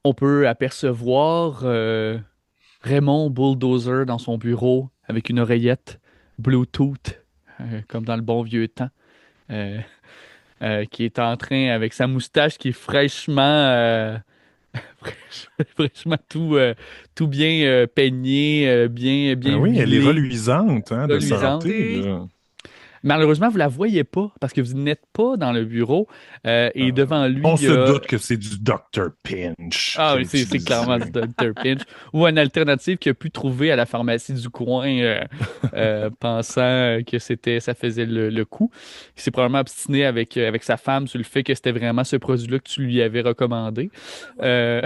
On peut apercevoir Raymond Bulldozer dans son bureau avec une oreillette Bluetooth, comme dans le bon vieux temps, euh, qui est en train, avec sa moustache qui est fraîchement tout bien peigné, bien Ah oui, elle est huilé, reluisante, hein, de reluisante. santé, Santé. là. Malheureusement, vous la voyez pas parce que vous n'êtes pas dans le bureau et devant lui, On il y se a doute que c'est du Dr. Pinch ah qui a oui, c'est clairement utilisé. du Dr. Pinch. Ou une alternative qu'il a pu trouver à la pharmacie du coin, pensant que ça faisait le coup. Il s'est probablement obstiné avec sa femme sur le fait que c'était vraiment ce produit-là que tu lui avais recommandé. Euh,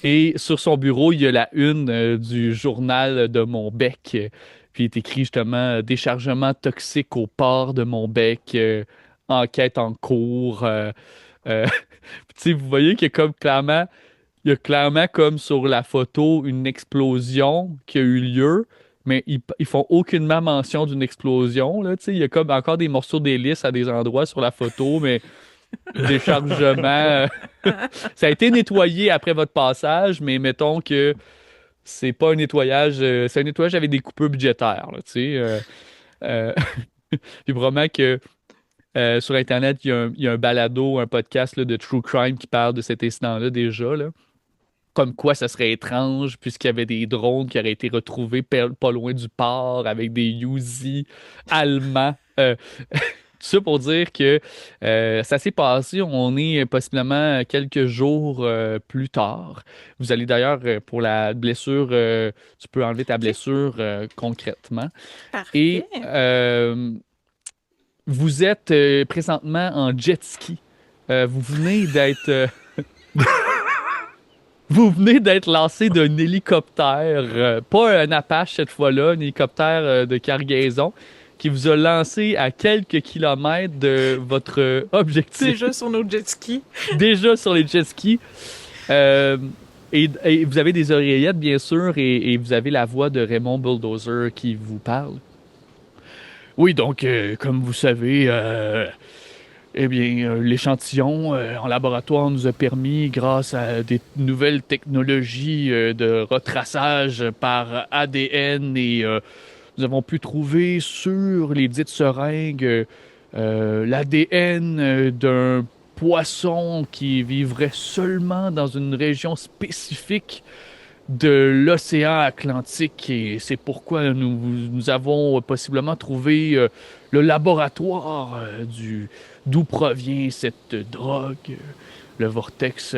et sur son bureau, il y a la une du journal de Monbec. Puis il est écrit justement déchargement toxique au port de Monbec, enquête en cours. Euh, tu sais, vous voyez qu'il y a comme clairement. Il y a clairement, comme sur la photo, une explosion qui a eu lieu, mais ils font aucunement mention d'une explosion, là, tu sais. Il y a comme encore des morceaux d'hélice à des endroits sur la photo, mais déchargement. Ça a été nettoyé après votre passage, mais mettons que c'est pas un nettoyage. C'est un nettoyage avec des coupures budgétaires, là, tu sais. Euh, puis vraiment que sur Internet, il y a un balado, un podcast là, de True Crime qui parle de cet incident-là déjà, là. Comme quoi ça serait étrange puisqu'il y avait des drones qui auraient été retrouvés pas loin du port avec des Uzi allemands. Tout ça pour dire que ça s'est passé, on est possiblement quelques jours plus tard. Vous allez d'ailleurs pour la blessure, tu peux enlever ta OK. blessure concrètement. Et Parfait. vous êtes présentement en jet ski. Vous venez d'être Vous venez d'être lancé d'un hélicoptère, pas un Apache cette fois-là, un hélicoptère de cargaison qui vous a lancé à quelques kilomètres de votre objectif, Déjà sur nos jet skis. déjà sur les jet skis. Euh, et vous avez des oreillettes, bien sûr, et vous avez la voix de Raymond Bulldozer qui vous parle. Oui, donc, comme vous savez, eh bien, l'échantillon en laboratoire nous a permis, grâce à des nouvelles technologies de retraçage par ADN, et nous avons pu trouver sur les dites seringues l'ADN d'un poisson qui vivrait seulement dans une région spécifique de l'océan Atlantique, et c'est pourquoi nous avons possiblement trouvé le laboratoire d'où provient cette drogue, le vortex. Tu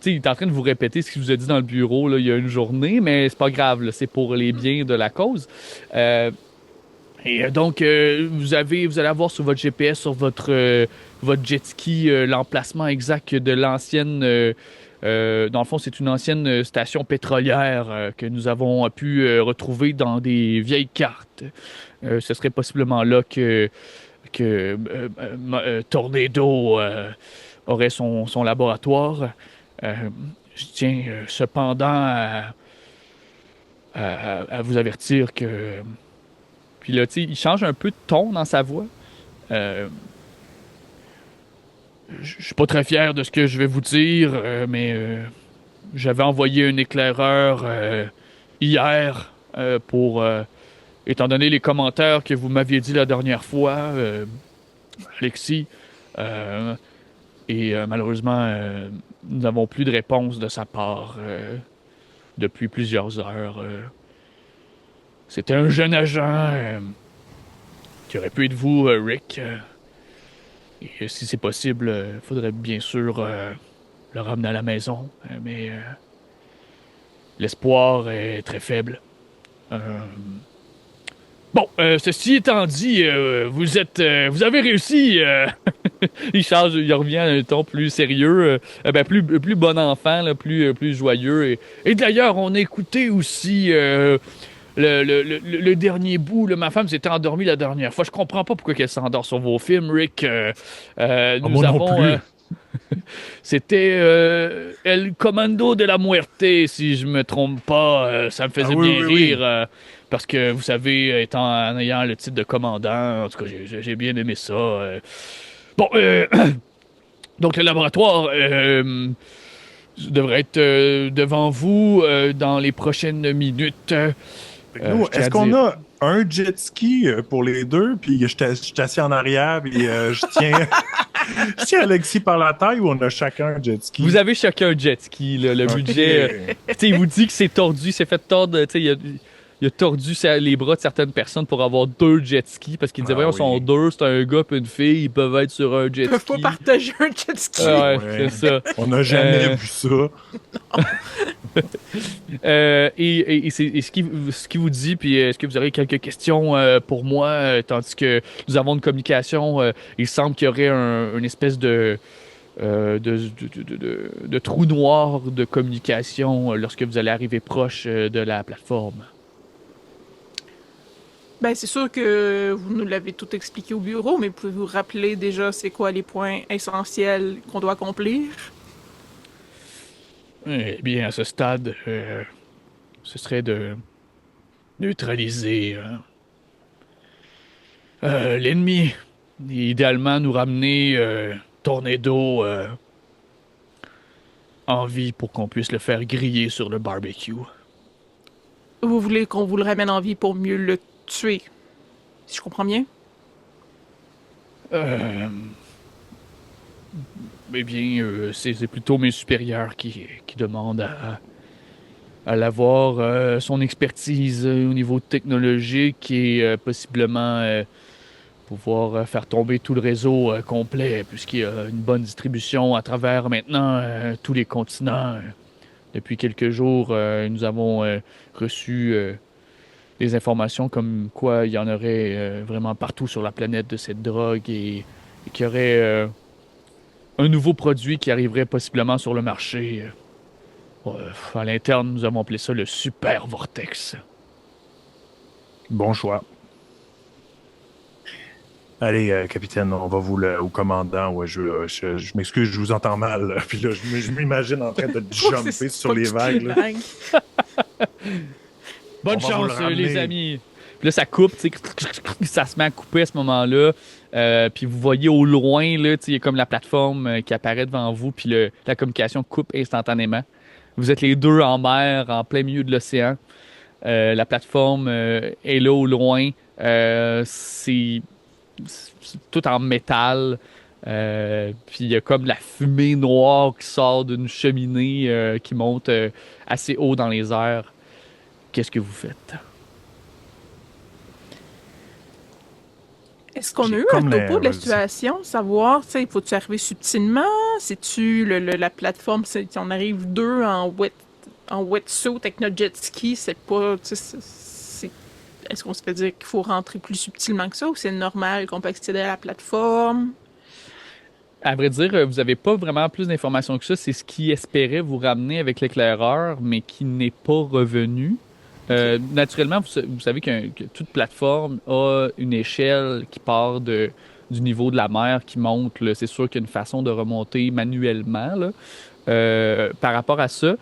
sais, il est en train de vous répéter ce qu'il vous a dit dans le bureau là, il y a une journée, mais c'est pas grave, là, c'est pour les biens de la cause. Euh, vous allez avoir sur votre GPS, sur votre jet ski, l'emplacement exact de l'ancienne. Dans le fond, c'est une ancienne station pétrolière que nous avons pu retrouver dans des vieilles cartes. Ce serait possiblement là que Tornado aurait son laboratoire. Euh, je tiens cependant à vous avertir que. Puis là, tu sais, il change un peu de ton dans sa voix. Euh, je suis pas très fier de ce que je vais vous dire, mais j'avais envoyé un éclaireur hier pour, étant donné les commentaires que vous m'aviez dit la dernière fois, Alexis, euh, et malheureusement, nous n'avons plus de réponse de sa part depuis plusieurs heures. C'était un jeune agent qui aurait pu être vous, Rick. Et si c'est possible, il faudrait bien sûr le ramener à la maison. Mais l'espoir est très faible. Euh, Bon, ceci étant dit, vous avez réussi. Il change, il revient à un ton plus sérieux, plus bon enfant, là, plus joyeux. Et d'ailleurs, on a écouté aussi le dernier bout. Là, ma femme s'était endormie la dernière fois. Je comprends pas pourquoi elle s'endort sur vos films, Rick. Ah, Nous moi non avons, plus. c'était El Comando de la Muerte, si je me trompe pas. Ça me Ah faisait oui, bien oui, rire oui. parce que vous savez, en ayant le titre de commandant, en tout cas, j'ai bien aimé ça. Bon, donc le laboratoire, devrait être devant vous dans les prochaines minutes. Fait que nous, Je tiens est-ce à qu'on dire. a un jet ski pour les deux, puis je suis assis en arrière, puis je tiens, je tiens Alexis par la taille, ou on a chacun un jet Vous ski? avez chacun un jet ski, là, le OK. budget. Tu sais, il vous dit que c'est tordu, il s'est fait tordre. Tu sais, il a tordu les bras de certaines personnes pour avoir deux jet skis parce qu'il disait, Ah voyons, ils sont oui. deux, c'est un gars et une fille, ils peuvent être sur un jet Peuvent pas ski. partager un jet ski. Ouais, c'est Ouais. ça. On n'a jamais Euh, vu ça. et ce qui vous dit, puis est-ce que vous aurez quelques questions pour moi, tandis que nous avons une communication, il semble qu'il y aurait une espèce de trou noir de communication lorsque vous allez arriver proche de la plateforme. Ben, c'est sûr que vous nous l'avez tout expliqué au bureau, mais pouvez-vous rappeler déjà c'est quoi les points essentiels qu'on doit accomplir? Eh bien, à ce stade, ce serait de neutraliser l'ennemi. Idéalement, nous ramener Tornado en vie pour qu'on puisse le faire griller sur le barbecue. Vous voulez qu'on vous le ramène en vie pour mieux le tuer, si je comprends bien? Euh, eh bien, c'est plutôt mes supérieurs qui demandent à l'avoir. Son expertise au niveau technologique et possiblement pouvoir faire tomber tout le réseau complet, puisqu'il y a une bonne distribution à travers maintenant tous les continents. Depuis quelques jours, nous avons reçu des informations comme quoi il y en aurait vraiment partout sur la planète de cette drogue et qu'il y aurait un nouveau produit qui arriverait possiblement sur le marché. À l'interne, nous avons appelé ça le Super Vortex. Bon choix. Allez, capitaine, on va au commandant. Ouais, je m'excuse, je vous entends mal, là. Puis là, je m'imagine en train de jumper sur les vagues, là. Bonne On va vous chance, le ramener. les amis. Puis là, ça coupe, tu sais, ça se met à couper à ce moment-là. Puis vous voyez au loin, là, tu sais, il y a comme la plateforme qui apparaît devant vous, puis la communication coupe instantanément. Vous êtes les deux en mer, en plein milieu de l'océan. La plateforme est là au loin. C'est tout en métal. Puis il y a comme la fumée noire qui sort d'une cheminée qui monte assez haut dans les airs. Qu'est-ce que vous faites? Est-ce qu'on a J'ai eu un comme topo de la vas-y. situation? Savoir, tu sais, faut-tu arriver subtilement? C'est-tu la plateforme, si on arrive deux en wetsuit avec notre jet ski, c'est pas, tu sais, est-ce qu'on se fait dire qu'il faut rentrer plus subtilement que ça ou c'est normal qu'on peut accéder à la plateforme? À vrai dire, vous n'avez pas vraiment plus d'informations que ça. C'est ce qui espérait vous ramener avec l'éclaireur, mais qui n'est pas revenu. Naturellement, vous savez que toute plateforme a une échelle qui part du niveau de la mer qui monte, là. C'est sûr qu'il y a une façon de remonter manuellement là, par rapport à ça.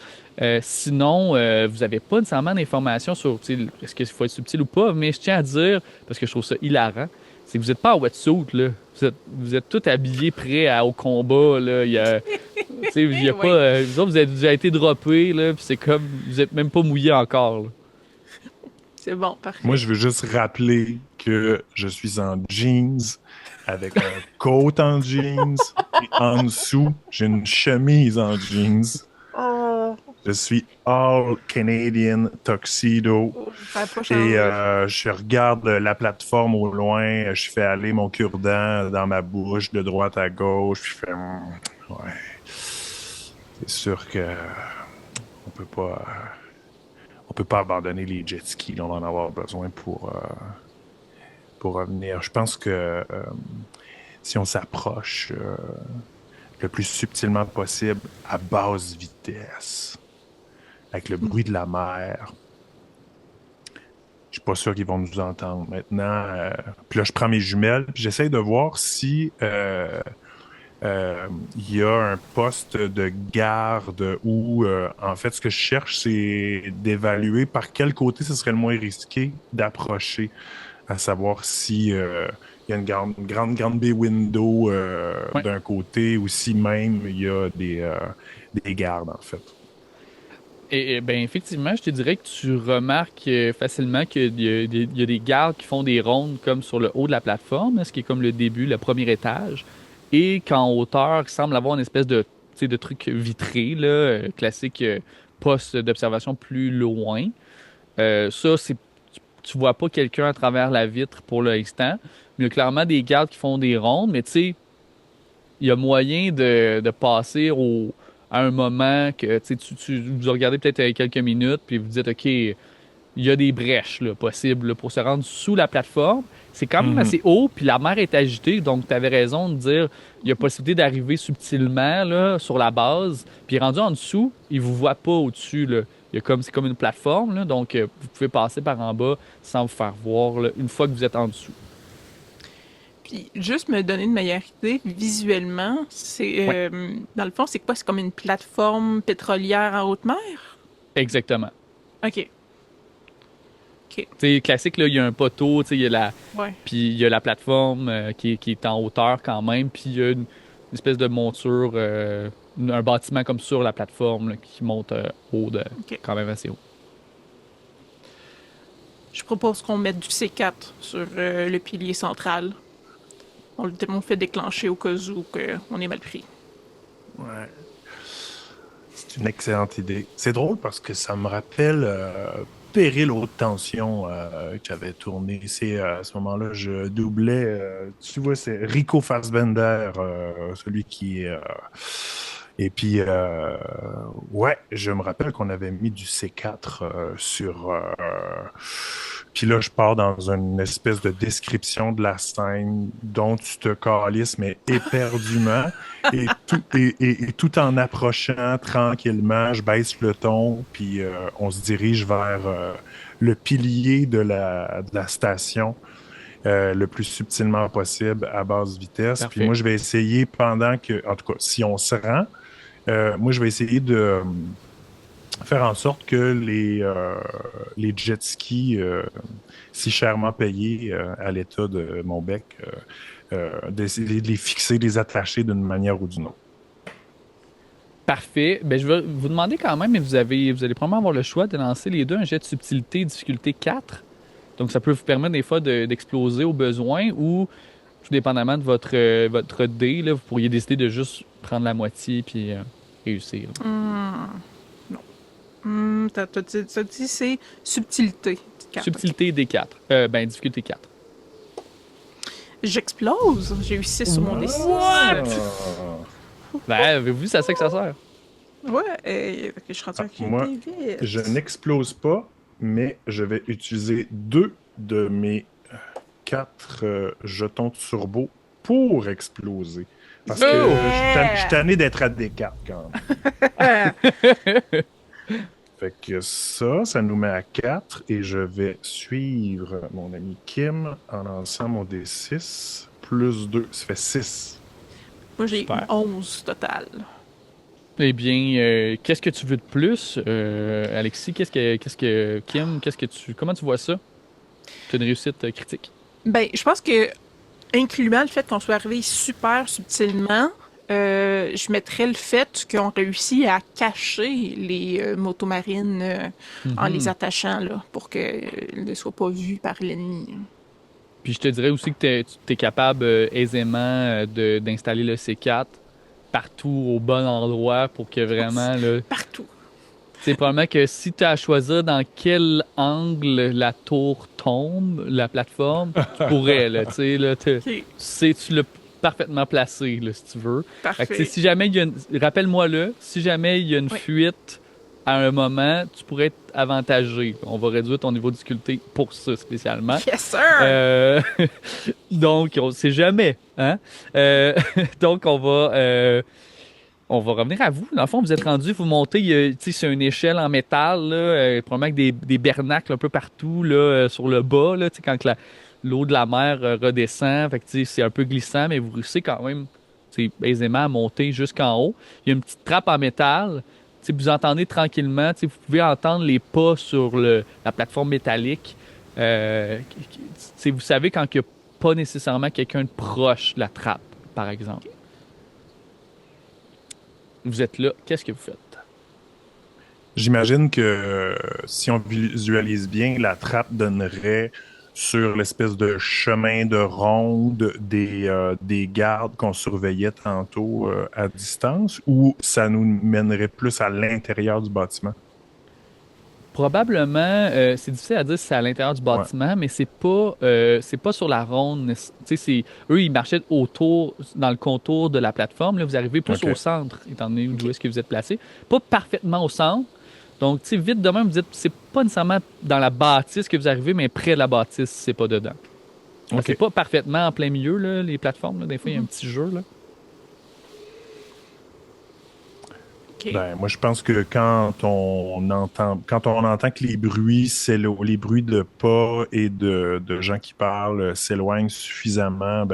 Sinon, vous n'avez pas nécessairement d'informations sur tu sais, est-ce qu'il faut être subtil ou pas, mais je tiens à dire, parce que je trouve ça hilarant, c'est que vous n'êtes pas en wetsuit, là. Vous êtes tous habillés prêts au combat, là. Il y a, tu sais, il y a pas, Oui. vous autres, vous avez déjà été droppés, là, puis c'est comme, vous êtes même pas mouillés encore, là. C'est bon, parfait. Moi, je veux juste rappeler que je suis en jeans, avec un coat en jeans, et en dessous, j'ai une chemise en jeans. Oh, Je suis all Canadian tuxedo. ça a pas Et changé. je regarde la plateforme au loin, je fais aller mon cure-dent dans ma bouche, de droite à gauche, puis je fais ouais. C'est sûr que on peut pas abandonner les jet skis, là, on va en avoir besoin pour revenir. Je pense que si on s'approche le plus subtilement possible, à basse vitesse, avec le bruit de la mer, je suis pas sûr qu'ils vont nous entendre. Maintenant, puis là, je prends mes jumelles, puis j'essaye de voir si il y a un poste de garde où, en fait, ce que je cherche, c'est d'évaluer par quel côté ce serait le moins risqué d'approcher, à savoir si il y a une grande bay window Ouais. d'un côté, ou si même il y a des gardes, en fait. Et ben effectivement, je te dirais que tu remarques facilement qu'il y a des gardes qui font des rondes comme sur le haut de la plateforme, ce qui est comme le début, le premier étage, et qu'en hauteur, il semble avoir une espèce de, tu sais, de truc vitré, là, classique poste d'observation plus loin. Ça, tu vois pas quelqu'un à travers la vitre pour l'instant, mais il y a clairement des gardes qui font des rondes, mais tu sais, il y a moyen de passer à un moment que tu, sais, vous regardez peut-être quelques minutes, puis vous dites, OK, il y a des brèches là, possibles là, pour se rendre sous la plateforme. C'est quand même Mhm. assez haut, puis la mer est agitée, donc tu avais raison de dire, il y a possibilité d'arriver subtilement là, sur la base, puis rendu en dessous, il vous voit pas au-dessus. Là. Il y a comme, c'est comme une plateforme, là, donc vous pouvez passer par en bas sans vous faire voir là, une fois que vous êtes en dessous. Puis, juste me donner une meilleure idée, visuellement, c'est, Ouais, dans le fond, c'est quoi? C'est comme une plateforme pétrolière en haute mer? exactement. OK. OK. Tu sais, classique, là, il y a un poteau, tu sais, il y a Ouais. puis il y a la plateforme qui est en hauteur quand même, puis il y a une espèce de monture, un bâtiment comme sur la plateforme là, qui monte haut OK. quand même assez haut. Je propose qu'on mette du C4 sur le pilier central. On le fait déclencher au cas où on est mal pris. Ouais. C'est une excellente idée. C'est drôle parce que ça me rappelle Péril haute tension que j'avais tourné. C'est à ce moment-là, je doublais. Tu vois, c'est Rico Fassbender, celui qui est. Et puis, ouais, je me rappelle qu'on avait mis du C4 sur. Puis là, je pars dans une espèce de description de la scène dont tu te calisses, mais éperdument. Et tout en approchant tranquillement, je baisse le ton, puis on se dirige vers le pilier de la station le plus subtilement possible à basse vitesse. Puis Parfait. moi, je vais essayer pendant que, en tout cas, si on se rend, moi, je vais essayer de faire en sorte que les jet skis si chèrement payés à l'état de mon bec, d'essayer de les fixer, de les attacher d'une manière ou d'une autre. Parfait. Ben, je vais vous demander quand même, mais vous allez probablement avoir le choix de lancer les deux un jet de subtilité difficulté 4. Donc, ça peut vous permettre des fois d'exploser au besoin ou, tout dépendamment de votre dé, là, vous pourriez décider de juste prendre la moitié puis réussir. Non. T'as dit c'est subtilité. 4, ok. Subtilité D4. Ben, difficulté 4. J'explose. J'ai eu 6 sur mon D6. Ah! Ben, avez-vous vu, c'est à ça que ça sert. Ouais, je suis rendu Ah, avec moi, une vite. je n'explose pas, mais je vais utiliser 2 de mes 4 jetons de turbo pour exploser. Parce que Oh! je suis tanné d'être à D4 quand même. Fait que ça nous met à 4 et je vais suivre mon ami Kim en lançant mon D6 plus 2. Ça fait 6. Moi, j'ai Super. 11 total. Eh bien, qu'est-ce que tu veux de plus, Alexis? Kim, comment tu vois ça? C'est une réussite critique. Ben, je pense que, incluant le fait qu'on soit arrivé super subtilement, je mettrais le fait qu'on réussit à cacher les motomarines en les Mhm. attachant, là, pour qu'elles ne soient pas vues par l'ennemi. Puis je te dirais aussi que tu es capable aisément d'installer le C4 partout au bon endroit pour que vraiment, là, Partout. c'est probablement que si tu as à choisir dans quel angle la tour tombe, la plateforme, tu pourrais, là, tu sais, là, Ok, tu l'as parfaitement placé, là, si tu veux. Fait que, tu sais, parfait. si jamais il y a rappelle-moi-le, si jamais il y a une Oui. fuite à un moment, tu pourrais être avantagé. On va réduire ton niveau de difficulté pour ça spécialement. Yes, sir! Euh, donc, on sait jamais, hein? Donc, on va revenir à vous. Dans le fond, vous êtes rendu, vous montez, tu sais, c'est une échelle en métal, là, probablement avec des bernacles un peu partout, là, sur le bas, là, tu sais, quand que l'eau de la mer redescend. Fait que, tu sais, c'est un peu glissant, mais vous réussissez quand même, tu sais, aisément à monter jusqu'en haut. Il y a une petite trappe en métal. Tu sais, vous entendez tranquillement, tu sais, vous pouvez entendre les pas sur la plateforme métallique. Tu sais, vous savez quand il n'y a pas nécessairement quelqu'un de proche de la trappe, par exemple. Vous êtes là, qu'est-ce que vous faites? J'imagine que si on visualise bien, la trappe donnerait sur l'espèce de chemin de ronde des gardes qu'on surveillait tantôt à distance, ou ça nous mènerait plus à l'intérieur du bâtiment? Probablement, c'est difficile à dire si c'est à l'intérieur du Ouais. bâtiment, mais c'est pas sur la ronde. Tu sais, eux, ils marchaient autour, dans le contour de la plateforme. Là, vous arrivez plus OK. au centre, étant donné Ok. où est-ce que vous êtes placé. Pas parfaitement au centre. Donc, tu sais, vite de même, vous dites, c'est pas nécessairement dans la bâtisse que vous arrivez, mais près de la bâtisse, c'est pas dedans. OK. C'est pas parfaitement en plein milieu, là, les plateformes. Là. Des fois, il y a un Mhm. petit jeu. Là. OK. Ben, moi, je pense que quand on entend que les bruits de pas et de gens qui parlent s'éloignent suffisamment,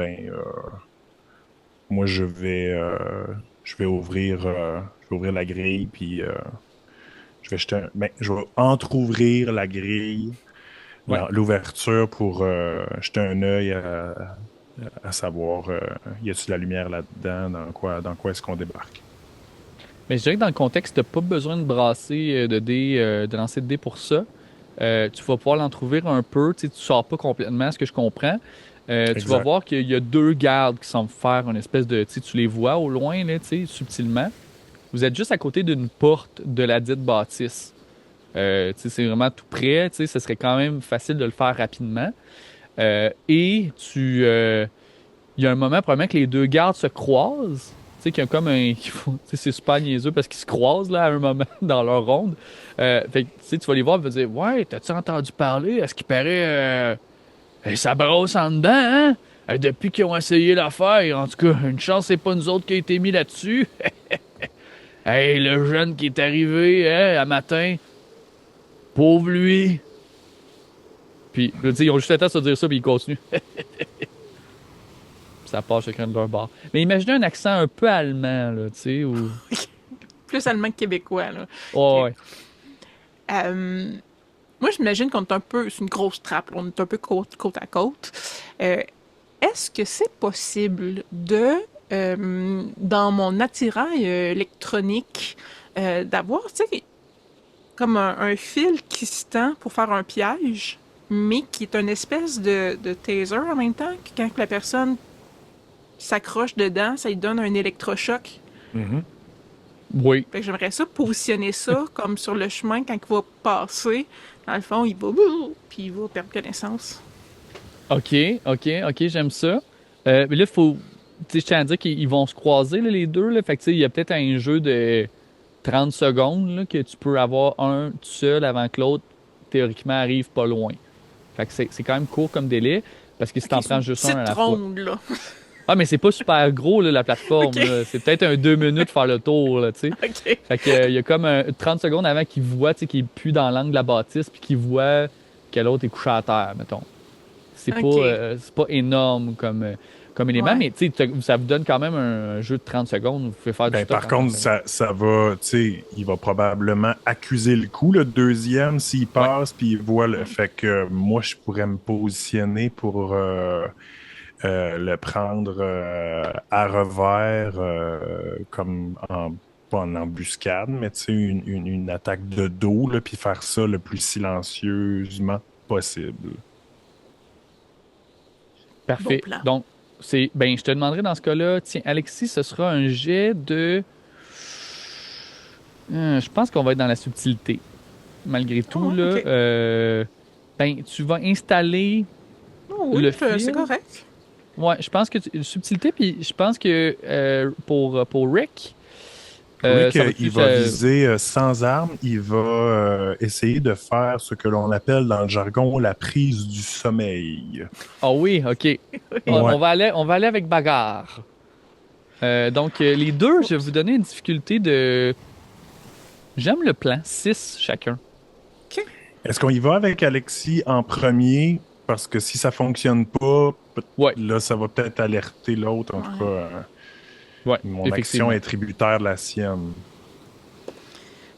moi, je vais ouvrir la grille, puis je vais entrouvrir la grille, Ouais. l'ouverture pour jeter un œil à savoir, y a-t-il de la lumière là-dedans, dans quoi est-ce qu'on débarque? Mais je dirais que dans le contexte, tu n'as pas besoin de brasser de dés, de lancer de dés pour ça. Tu vas pouvoir l'entrouvrir un peu. Tu ne sors pas complètement, ce que je comprends. Tu vas Exact. voir qu'il y a deux gardes qui semblent faire une espèce de. Tu les vois au loin, là, subtilement. Vous êtes juste à côté d'une porte de la dite bâtisse. C'est vraiment tout près. Ce serait quand même facile de le faire rapidement. Et il y a un moment, probablement, que les deux gardes se croisent. Tu sais, qu'il y a comme un. C'est super niaiseux parce qu'ils se croisent là, à un moment dans leur ronde. Fait que, tu vas les voir et vas dire, ouais, t'as-tu entendu parler? Est-ce qu'il paraît. Ça brosse en dedans, hein? Depuis qu'ils ont essayé l'affaire, en tout cas, une chance, c'est pas nous autres qui a été mis là-dessus. Hey, le jeune qui est arrivé, hein, à matin, pauvre lui. Puis, là, tu sais, ils ont juste le temps de se dire ça, puis ils continuent. Ça part chacun de leur bord. Mais imaginez un accent un peu allemand, là, tu sais, ou... Plus allemand que québécois, là. Ouais, OK. ouais. Euh, Moi, j'imagine qu'on est un peu... C'est une grosse trappe, là. On est un peu côte à côte. Euh, Est-ce que c'est possible dans mon attirail électronique, d'avoir, tu sais, comme un fil qui se tend pour faire un piège, mais qui est une espèce de taser en même temps, que quand la personne s'accroche dedans, ça lui donne un électrochoc. Mhm. Oui. Fait que j'aimerais ça positionner ça comme sur le chemin quand il va passer. Dans le fond, il va puis il va perdre connaissance. OK, j'aime ça. Mais là, faut... Tu sais, je tiens à dire qu'ils vont se croiser, là, les deux, là. Fait que, tu sais, il y a peut-être un jeu de 30 secondes, là, que tu peux avoir un tout seul avant que l'autre, théoriquement, arrive pas loin. Fait que c'est quand même court comme délai, parce que si t'en Ok, c'est prends une juste un à petite la fois... ronde, là. Ah, mais c'est pas super gros, là, la plateforme, Ok, là. C'est peut-être un 2 minutes faire le tour, là, tu sais. ok. Fait que, il y a comme 30 secondes avant qu'il voit, tu sais, qu'il est plus dans l'angle de la bâtisse, puis qu'il voit que l'autre est couché à terre, mettons. Ok. C'est pas énorme comme élément, Ouais. mais tu sais, ça vous donne quand même un jeu de 30 secondes. Vous pouvez faire du Ben, stock par en contre, 30 secondes. ça va, tu sais, il va probablement accuser le coup, le deuxième, s'il Ouais. passe, puis il voit le. Fait que moi, je pourrais me positionner pour le prendre à revers, pas en embuscade, mais tu sais, une attaque de dos, là, puis faire ça le plus silencieusement possible. Bon Parfait. plan. Donc, je te demanderai dans ce cas-là, tiens, Alexis, ce sera un jet de. Je pense qu'on va être dans la subtilité. Malgré Oh, tout, ouais, là. ok. Tu vas installer Oh, oui, le c'est fil. correct. Ouais, je pense que subtilité, puis je pense que pour Rick, Rick, ça va il plus. va viser sans arme, il va essayer de faire ce que l'on appelle dans le jargon la prise du sommeil. Ah oui, ok. On, Ouais. on va aller avec bagarre. Donc, les deux, je vais vous donner une difficulté de. J'aime le plan, 6 chacun. Ok. Est-ce qu'on y va avec Alexis en premier? Parce que si ça fonctionne pas, Ouais, là, ça va peut-être alerter l'autre. En tout cas, Ouais. ouais, mon action effectivement. est tributaire de la sienne.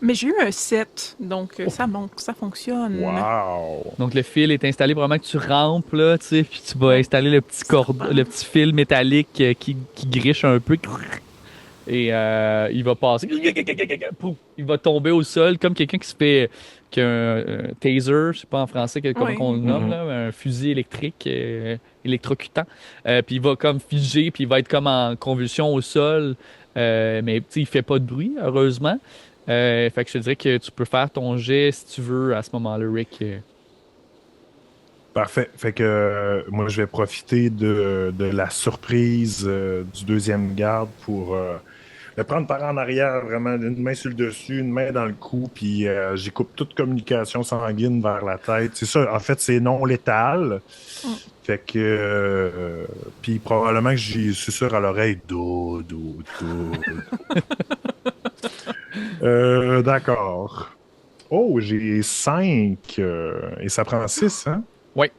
Mais j'ai eu un 7, donc ça monte, ça fonctionne. Wow! Donc, le fil est installé vraiment que tu rampes, là, tu sais, puis tu vas Ouais. installer le petit Serpent. le petit fil métallique qui griche un peu. Et il va passer. Pouf, il va tomber au sol comme quelqu'un qui se fait. Qui a un taser, je sais pas en français comment Oui. on le nomme, là, un fusil électrique électrocutant. Puis il va comme figer, puis il va être comme en convulsion au sol. Mais tu sais, il fait pas de bruit, heureusement. Fait que je te dirais que tu peux faire ton jet si tu veux à ce moment-là, Rick. Parfait. Fait que moi, je vais profiter de la surprise du deuxième garde pour le prendre par en arrière, vraiment, une main sur le dessus, une main dans le cou, puis j'y coupe toute communication sanguine vers la tête. C'est ça, en fait, c'est non létal. Fait que, puis probablement que j'y susurre à l'oreille, do. D'accord. Oh, j'ai 5, et ça prend 6, hein? Ouais.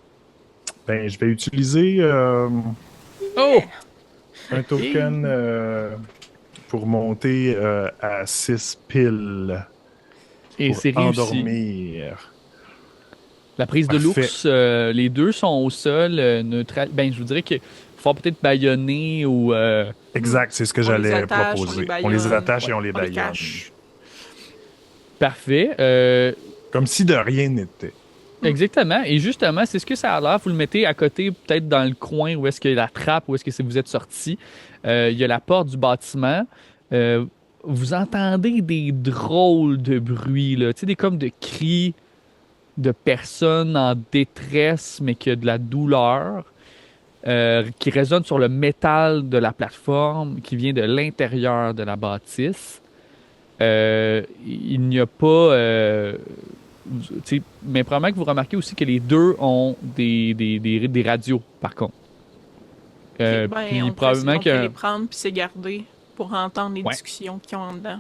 Ben, je vais utiliser Oh! un token pour monter à 6 piles. Et Pour c'est réussi. endormir. La prise de Parfait. l'ours, les deux sont au sol, neutral. Ben, je vous dirais qu'il faut peut-être bâillonner ou. Exact, c'est ce que On les j'allais attache, proposer. on les attache et on les On les baillonne. cache. Parfait. Comme si de rien n'était. Exactement. Et justement, c'est ce que ça a l'air. Vous le mettez à côté, peut-être dans le coin où est-ce qu'il y a la trappe, où est-ce que vous êtes sorti. Il y a la porte du bâtiment. Vous entendez des drôles de bruits, là. Tu sais, des comme de cris de personnes en détresse, mais qui a de la douleur, qui résonne sur le métal de la plateforme, qui vient de l'intérieur de la bâtisse. Il n'y a pas... mais probablement que vous remarquez aussi que les deux ont des radios, par contre. Ben, Puis on probablement peut que... les prendre puis s'égarder pour entendre les Ouais. discussions qu'ils ont en dedans.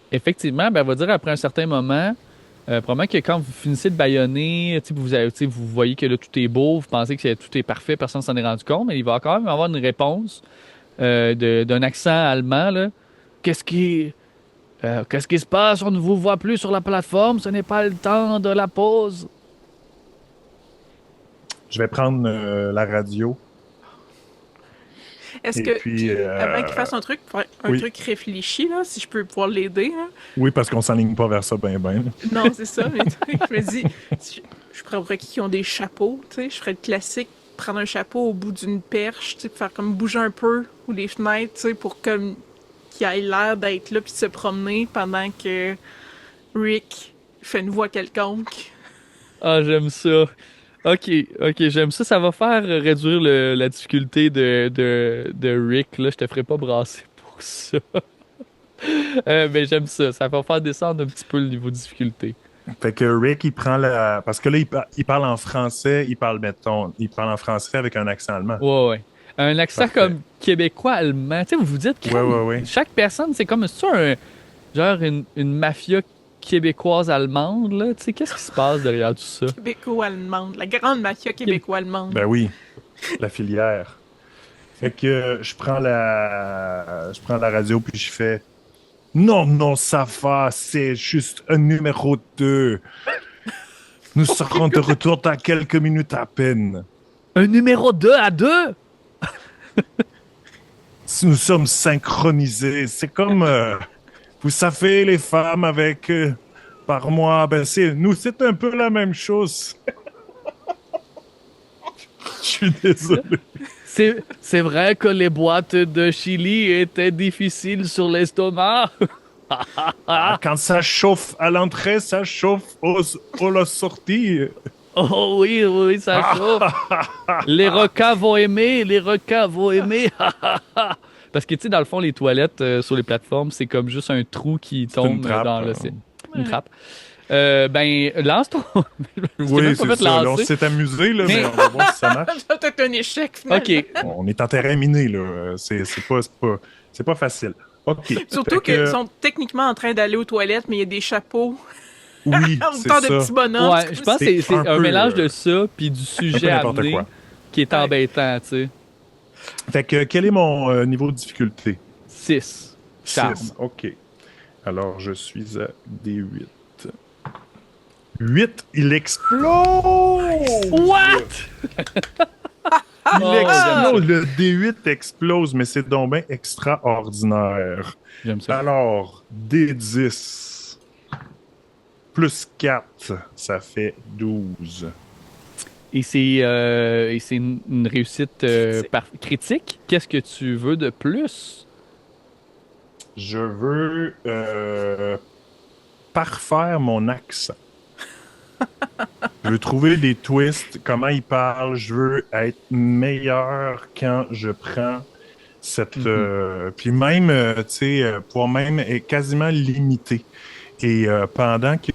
Effectivement, ben, on va dire après un certain moment, probablement que quand vous finissez de bâillonner, vous voyez que là, tout est beau, vous pensez que tout est parfait, personne ne s'en est rendu compte, mais il va quand même avoir une réponse d'un accent allemand. Là. Qu'est-ce qui se passe? On ne vous voit plus sur la plateforme, ce n'est pas le temps de la pause. Je vais prendre la radio. Est-ce Et que, puis, avant qu'il fasse un truc oui. truc réfléchi, là, si je peux pouvoir l'aider, hein? Oui, parce qu'on s'enligne pas vers ça ben. Non, c'est ça, mais je me dis, je prendrais qui ont des chapeaux, tu sais, je ferais le classique, prendre un chapeau au bout d'une perche, tu sais, faire comme bouger un peu, ou les fenêtres, tu sais, pour comme qu'il ait l'air d'être là puis de se promener pendant que Rick fait une voix quelconque. Ah, j'aime ça. Ok, j'aime ça. Ça va faire réduire la difficulté de Rick. Là, je te ferai pas brasser pour ça. Mais j'aime ça. Ça va faire descendre un petit peu le niveau de difficulté. Fait que Rick, il prend la... Parce que là, il parle en français, il parle en français avec un accent allemand. Ouais. Un accent Parfait. comme québécois-allemand. Tu sais, vous vous dites que Ouais. chaque personne, c'est comme ça, genre une mafia québécoise-allemande. Là. Tu sais, qu'est-ce qui se passe derrière tout ça? Québéco-allemande, la grande mafia québéco-allemande. Ben oui, la filière. Fait que je prends la radio puis je fais non, ça va, c'est juste un numéro 2. Nous serons de retour dans quelques minutes à peine. Un numéro 2 à 2? Nous sommes synchronisés. C'est comme, vous savez, les femmes avec par mois, ben c'est un peu la même chose. Je suis désolé. C'est vrai que les boîtes de chili étaient difficiles sur l'estomac. Quand ça chauffe à l'entrée, ça chauffe à la sortie. Oh oui, ça chauffe. Les requins vont aimer. Parce que, tu sais, dans le fond, les toilettes sur les plateformes, c'est comme juste un trou qui tombe une trappe, dans le... hein. Une trappe. Ben, lance ton... Je t'ai Oui, même pas c'est fait ça. Là, on lancer. s'est amusé, là, mais on va voir si ça marche. Ça doit être un échec, finalement. OK. On est en terrain miné, là. C'est pas facile. OK. Surtout Fait qu'ils sont techniquement en train d'aller aux toilettes, mais il y a des chapeaux. Oui, c'est Autant de ça. petits bonhommes. Ouais, je pense que c'est un peu, mélange de ça puis du sujet à n'importe amener quoi. qui est embêtant, tu sais. Fait que, quel est mon niveau de difficulté? 6. Charme. 6. OK. Alors, je suis à D8. 8, il explose! What? Il Oh, j'aime ça. explose, le D8 explose, mais c'est donc bien extraordinaire. J'aime ça. Alors, D10 plus 4, ça fait 12. Et c'est une réussite critique. Qu'est-ce que tu veux de plus? Je veux parfaire mon accent. Je veux trouver des twists, comment il parle. Je veux être meilleur quand je prends cette... puis même, tu sais, pouvoir même être quasiment limité. Et pendant que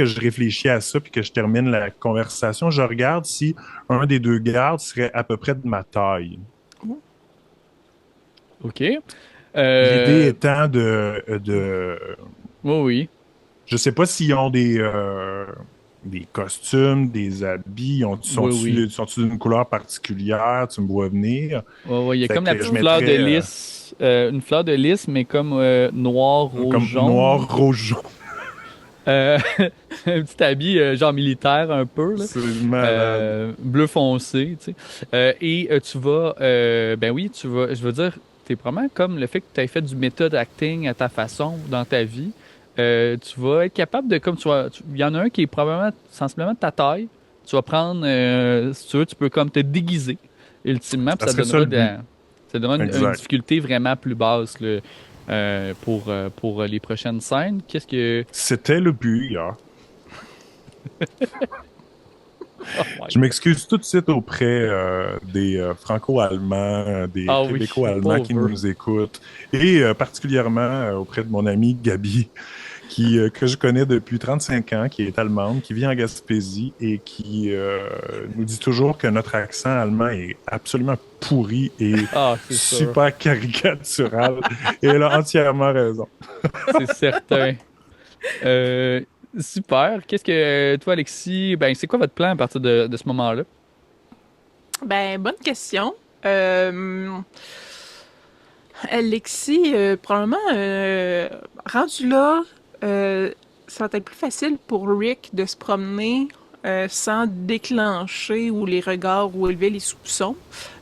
je réfléchis à ça puis que je termine la conversation, je regarde si un des deux gardes serait à peu près de ma taille. OK. L'idée étant Oui, oui. je sais pas s'ils ont des costumes, des habits, Oui, oui. sont-ils d'une couleur particulière, tu me vois venir. Ouais, ouais, il y a Fait comme la que je petite fleur de mettrais lys, une fleur de lys, mais comme noir, rouge, comme jaune. noir, rouge, jaune. Euh, un petit habit genre militaire un peu, là. C'est malade. Bleu foncé, tu sais. Tu vas, ben oui, tu vas, je veux dire, t'es probablement comme le fait que tu aies fait du method acting à ta façon dans ta vie. Tu vas être capable de, comme il y en a un qui est probablement sensiblement de ta taille. Tu vas prendre, si tu veux, tu peux comme te déguiser, ultimement, puis Ça serait ça le but. ça donnera une Exact. difficulté vraiment plus basse, là, pour les prochaines scènes. Qu'est-ce que... C'était le but hier. Oh my Je m'excuse tout de suite auprès des Franco-Allemands, des Ah oui, Québécois-Allemands qui pauvre. nous écoutent, et particulièrement auprès de mon amie Gabi, que je connais depuis 35 ans, qui est allemande, qui vit en Gaspésie et qui nous dit toujours que notre accent allemand est absolument pourri et Ah, c'est sûr. super caricatural. Et elle a entièrement raison. C'est certain. Euh, Super. Qu'est-ce que toi, Alexis, ben, c'est quoi votre plan à partir de ce moment-là? Ben, bonne question. Alexis, probablement, rendu là, ça va être plus facile pour Rick de se promener sans déclencher ou les regards ou élever les soupçons.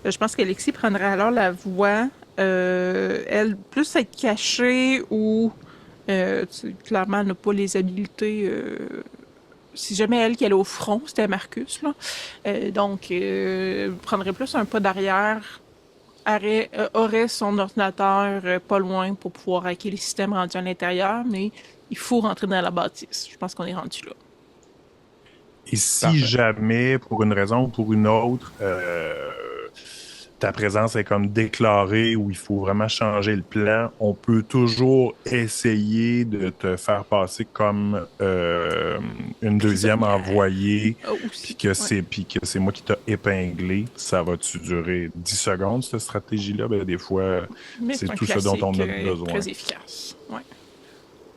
Je pense qu'Alexis prendrait alors la voie, elle, plus être cachée ou clairement, elle n'a pas les habiletés. Si jamais elle qui allait au front, c'était Marcus, là. Donc, prendrait plus un pas d'arrière, aurait son ordinateur pas loin pour pouvoir hacker les systèmes rendus à l'intérieur, mais il faut rentrer dans la bâtisse. Je pense qu'on est rendu là. Et si Parfait. jamais, pour une raison ou pour une autre, ta présence est comme déclarée ou il faut vraiment changer le plan, on peut toujours essayer de te faire passer comme une deuxième Prisonnière. envoyée, Aussi. puis que c'est moi qui t'ai épinglé. Ça va-tu durer 10 secondes, cette stratégie-là? Ben, des fois, Mais c'est un tout ce dont on a classique, besoin. très efficace. Ouais.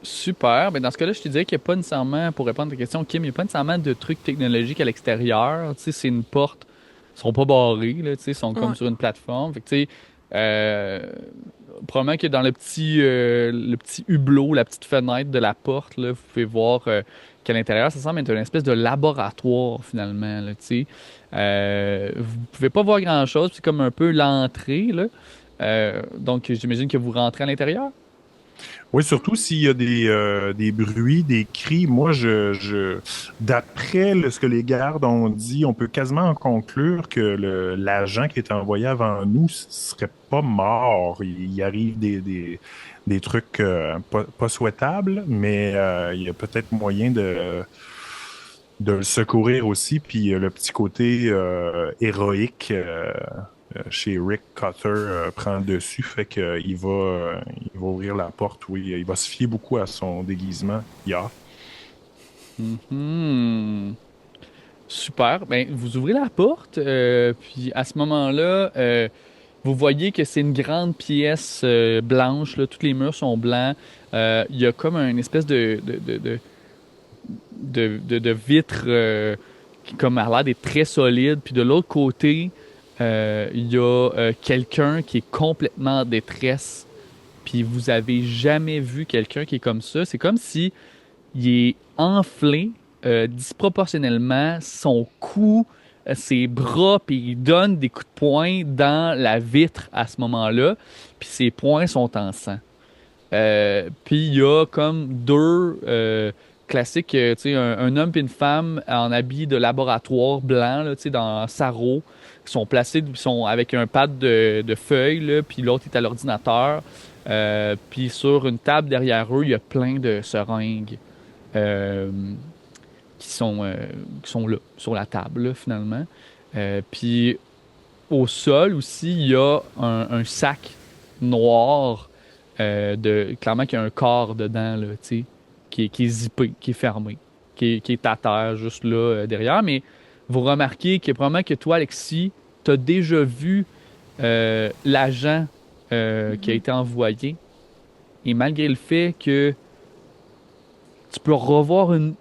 Super. Ben, dans ce cas-là, je te dirais qu'il n'y a pas nécessairement, pour répondre à ta question, Kim, il n'y a pas nécessairement de trucs technologiques à l'extérieur. Tu sais, c'est une porte. Ils sont pas barrés, là, tu sais, ils sont comme Ouais. sur une plateforme. Fait que, tu sais, probablement que dans le petit hublot, la petite fenêtre de la porte, là, vous pouvez voir qu'à l'intérieur, ça semble être une espèce de laboratoire, finalement, là, tu sais. Vous pouvez pas voir grand-chose, c'est comme un peu l'entrée, là. Donc, j'imagine que vous rentrez à l'intérieur. Oui, surtout s'il y a des bruits, des cris. Moi, d'après ce que les gardes ont dit, on peut quasiment en conclure que l'agent qui est envoyé avant nous serait pas mort. Il arrive des trucs pas souhaitables, mais il y a peut-être moyen de le secourir aussi. Puis le petit côté héroïque chez Rick Cutter prend le dessus, fait qu'il il va ouvrir la porte, oui. Il va se fier beaucoup à son déguisement. Mhm. Super. Ben, vous ouvrez la porte, puis à ce moment-là, vous voyez que c'est une grande pièce blanche, là, tous les murs sont blancs. Il y a comme une espèce de vitre qui comme a l'air d'être très solide. Puis de l'autre côté, il y a quelqu'un qui est complètement en détresse. Puis vous avez jamais vu quelqu'un qui est comme ça. C'est comme si il est enflé disproportionnellement. Son cou ses bras, puis il donne des coups de poing dans la vitre à ce moment-là, puis ses poings sont en sang. Puis il y a comme deux classiques, tu sais, un homme et une femme en habit de laboratoire blanc, là, tu sais, dans sarrau, qui sont placés, sont avec un pad de feuilles, là, puis l'autre est à l'ordinateur. Puis sur une table derrière eux, il y a plein de seringues euh, qui sont là, sur la table, là, finalement. Puis au sol aussi, il y a un sac noir clairement qu'il y a un corps dedans, là, tu sais, qui est zippé, qui est fermé, qui est à terre juste là derrière. Mais vous remarquez que probablement que toi, Alexis, tu as déjà vu l'agent qui a été envoyé. Et malgré le fait que tu peux revoir une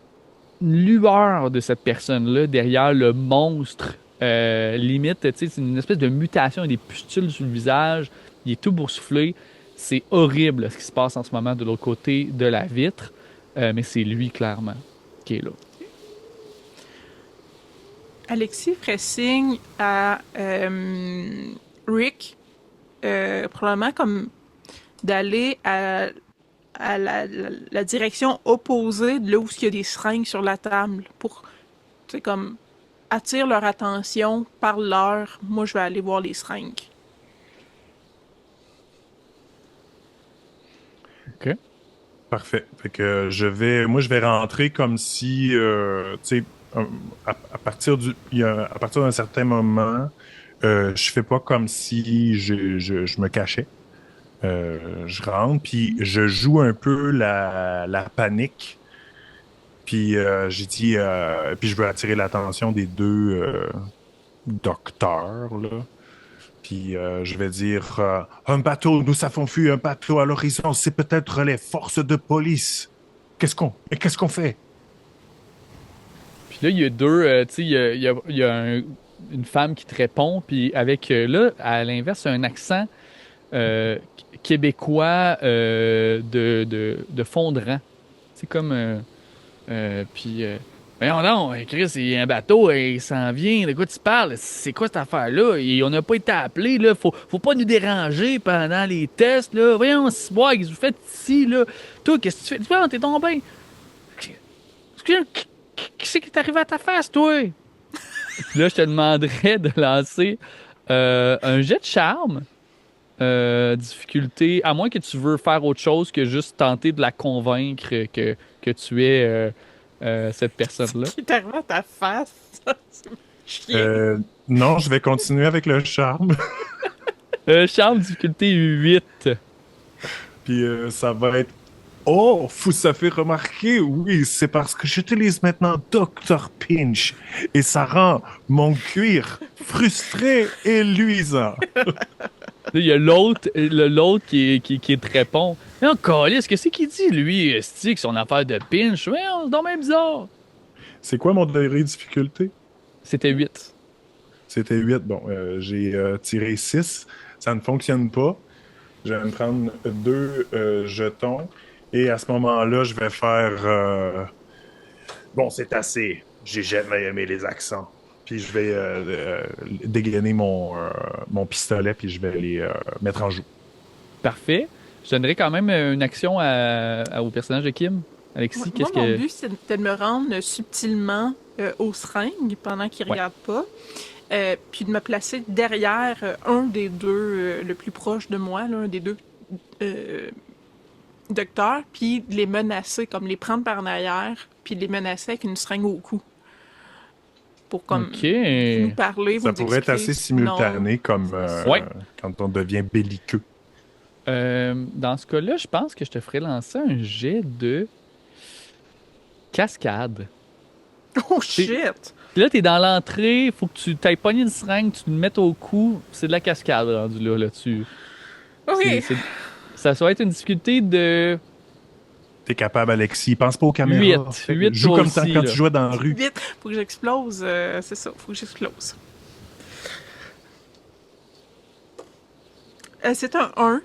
lueur de cette personne-là derrière le monstre. Limite, tu sais, c'est une espèce de mutation, il y a des pustules sur le visage, il est tout boursouflé. C'est horrible ce qui se passe en ce moment de l'autre côté de la vitre, mais c'est lui clairement qui est là. Alexis ferait signe à Rick, probablement comme d'aller à la direction opposée de là où il y a des seringues sur la table pour, tu sais, comme attire leur attention, parle-leur. Moi, je vais aller voir les seringues. OK. Parfait. Fait que moi, je vais rentrer comme si, tu sais, à partir à partir d'un certain moment, je fais pas comme si je me cachais. Je rentre, puis je joue un peu la panique. Puis j'ai dit, puis je veux attirer l'attention des deux docteurs, là. Puis je vais dire, un bateau, nous avons vu un bateau à l'horizon, c'est peut-être les forces de police. Qu'est-ce qu'on fait? Puis là, il y a deux, tu sais, il y a une femme qui te répond, puis avec, là, à l'inverse, un accent québécois de Fondran. C'est comme... puis, voyons donc, Chris, il y a un bateau, il s'en vient, de quoi tu parles? C'est quoi cette affaire-là? Et on n'a pas été appelé, là. Faut pas nous déranger pendant les tests, là. Voyons, c'est boire, qu'est-ce que vous faites ici, là? Toi, qu'est-ce que tu fais? Toi, t'es tombé. Qu'est-ce qui est arrivé à ta face, toi? Puis là, je te demanderais de lancer un jet de charme. Difficulté, à moins que tu veux faire autre chose que juste tenter de la convaincre que tu es cette personne-là. Qui est arrivé à ta face? C'est chiant. Non, je vais continuer avec le charme. Charme, difficulté 8. Puis ça va être, oh, vous avez remarqué, oui, c'est parce que j'utilise maintenant Dr. Pinch et ça rend mon cuir frustré et luisant. Là, il y a l'autre qui te répond. Mais encore, est-ce que c'est qui dit, lui, que son affaire de pinch? Ouais, c'est donc même bizarre. C'est quoi mon degré de difficulté? C'était 8. C'était 8. Bon, j'ai tiré 6. Ça ne fonctionne pas. Je vais me prendre 2 jetons. Et à ce moment-là, je vais faire... Bon, c'est assez. J'ai jamais aimé les accents. Puis je vais dégainer mon pistolet, puis je vais les mettre en joue. Parfait. Je donnerais quand même une action au personnage de Kim. Alexis, Ouais, qu'est-ce moi, mon que... but, c'était de me rendre subtilement aux seringues pendant qu'ils ne Ouais. regardent pas. Puis de me placer derrière un des deux, le plus proche de moi, là, un des deux docteurs, puis de les menacer, comme les prendre par en arrière, puis de les menacer avec une seringue au cou. Pour comme OK. nous parler, Ça vous pourrait être expliquer, assez simultané comme Ouais. quand on devient belliqueux. Dans ce cas-là, je pense que je te ferais lancer un jet de cascade. Oh shit! Puis là, t'es dans l'entrée, il faut que tu t'ailles pogner une seringue, tu te mettes au cou. C'est de la cascade rendu là-dessus. Ok! Ça va être une difficulté de T'es capable, Alexis. Pense pas aux caméras. 8. 8 Joue toi comme aussi, quand là. tu jouais dans la rue. Vite! Faut que j'explose, c'est ça, faut que j'explose. C'est un 1.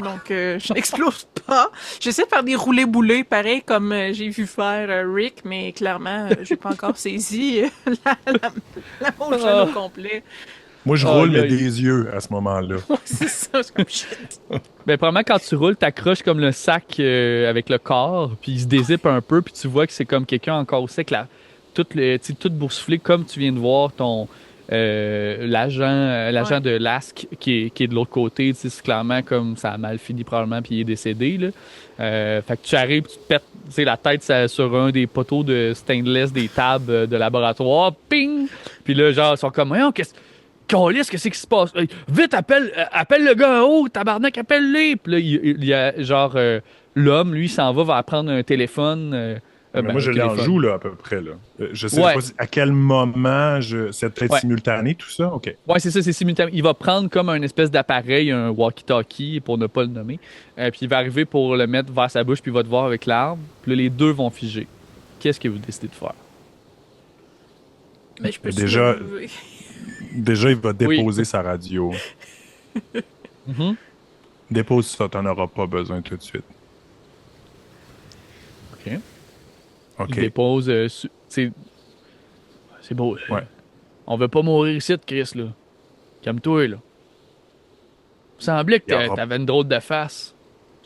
Donc, je n'explose pas. J'essaie de faire des roulés-boulés, pareil comme j'ai vu faire Rick, mais clairement, j'ai pas encore saisi la motion au complet. Moi, je roule, mais des yeux à ce moment-là. Ouais, c'est ça, c'est comme shit. Ben, probablement, quand tu roules, t'accroches comme le sac avec le corps, puis il se dézippe un peu, puis tu vois que c'est comme quelqu'un encore au sec, tout boursouflé, comme tu viens de voir ton l'agent de l'ASC qui est de l'autre côté. C'est clairement comme ça a mal fini probablement, puis il est décédé. Là. Fait que tu arrives, tu te pètes la tête sur un des poteaux de stainless des tables de laboratoire, ping! Puis là, genre, ils sont comme, qu'est-ce que c'est qui se passe? Hey, vite, appelle le gars en haut, tabarnak, appelle-le! Puis là, il y a genre l'homme, lui, s'en va prendre un téléphone. Mais moi, je l'en joue, là, à peu près. Là. Je sais pas à quel moment c'est peut-être simultané, tout ça. OK. Ouais, c'est ça, c'est simultané. Il va prendre comme un espèce d'appareil, un walkie-talkie, pour ne pas le nommer. Puis il va arriver pour le mettre vers sa bouche, puis il va te voir avec l'arme. Puis là, les deux vont figer. Qu'est-ce que vous décidez de faire? Mais je peux Déjà, il va déposer sa radio. Dépose ça, t'en auras pas besoin tout de suite. OK. OK. Il dépose... c'est beau. Ouais. On veut pas mourir ici, Chris, là. Calme-toi, là. Il semblait que t'avais une drôle de face.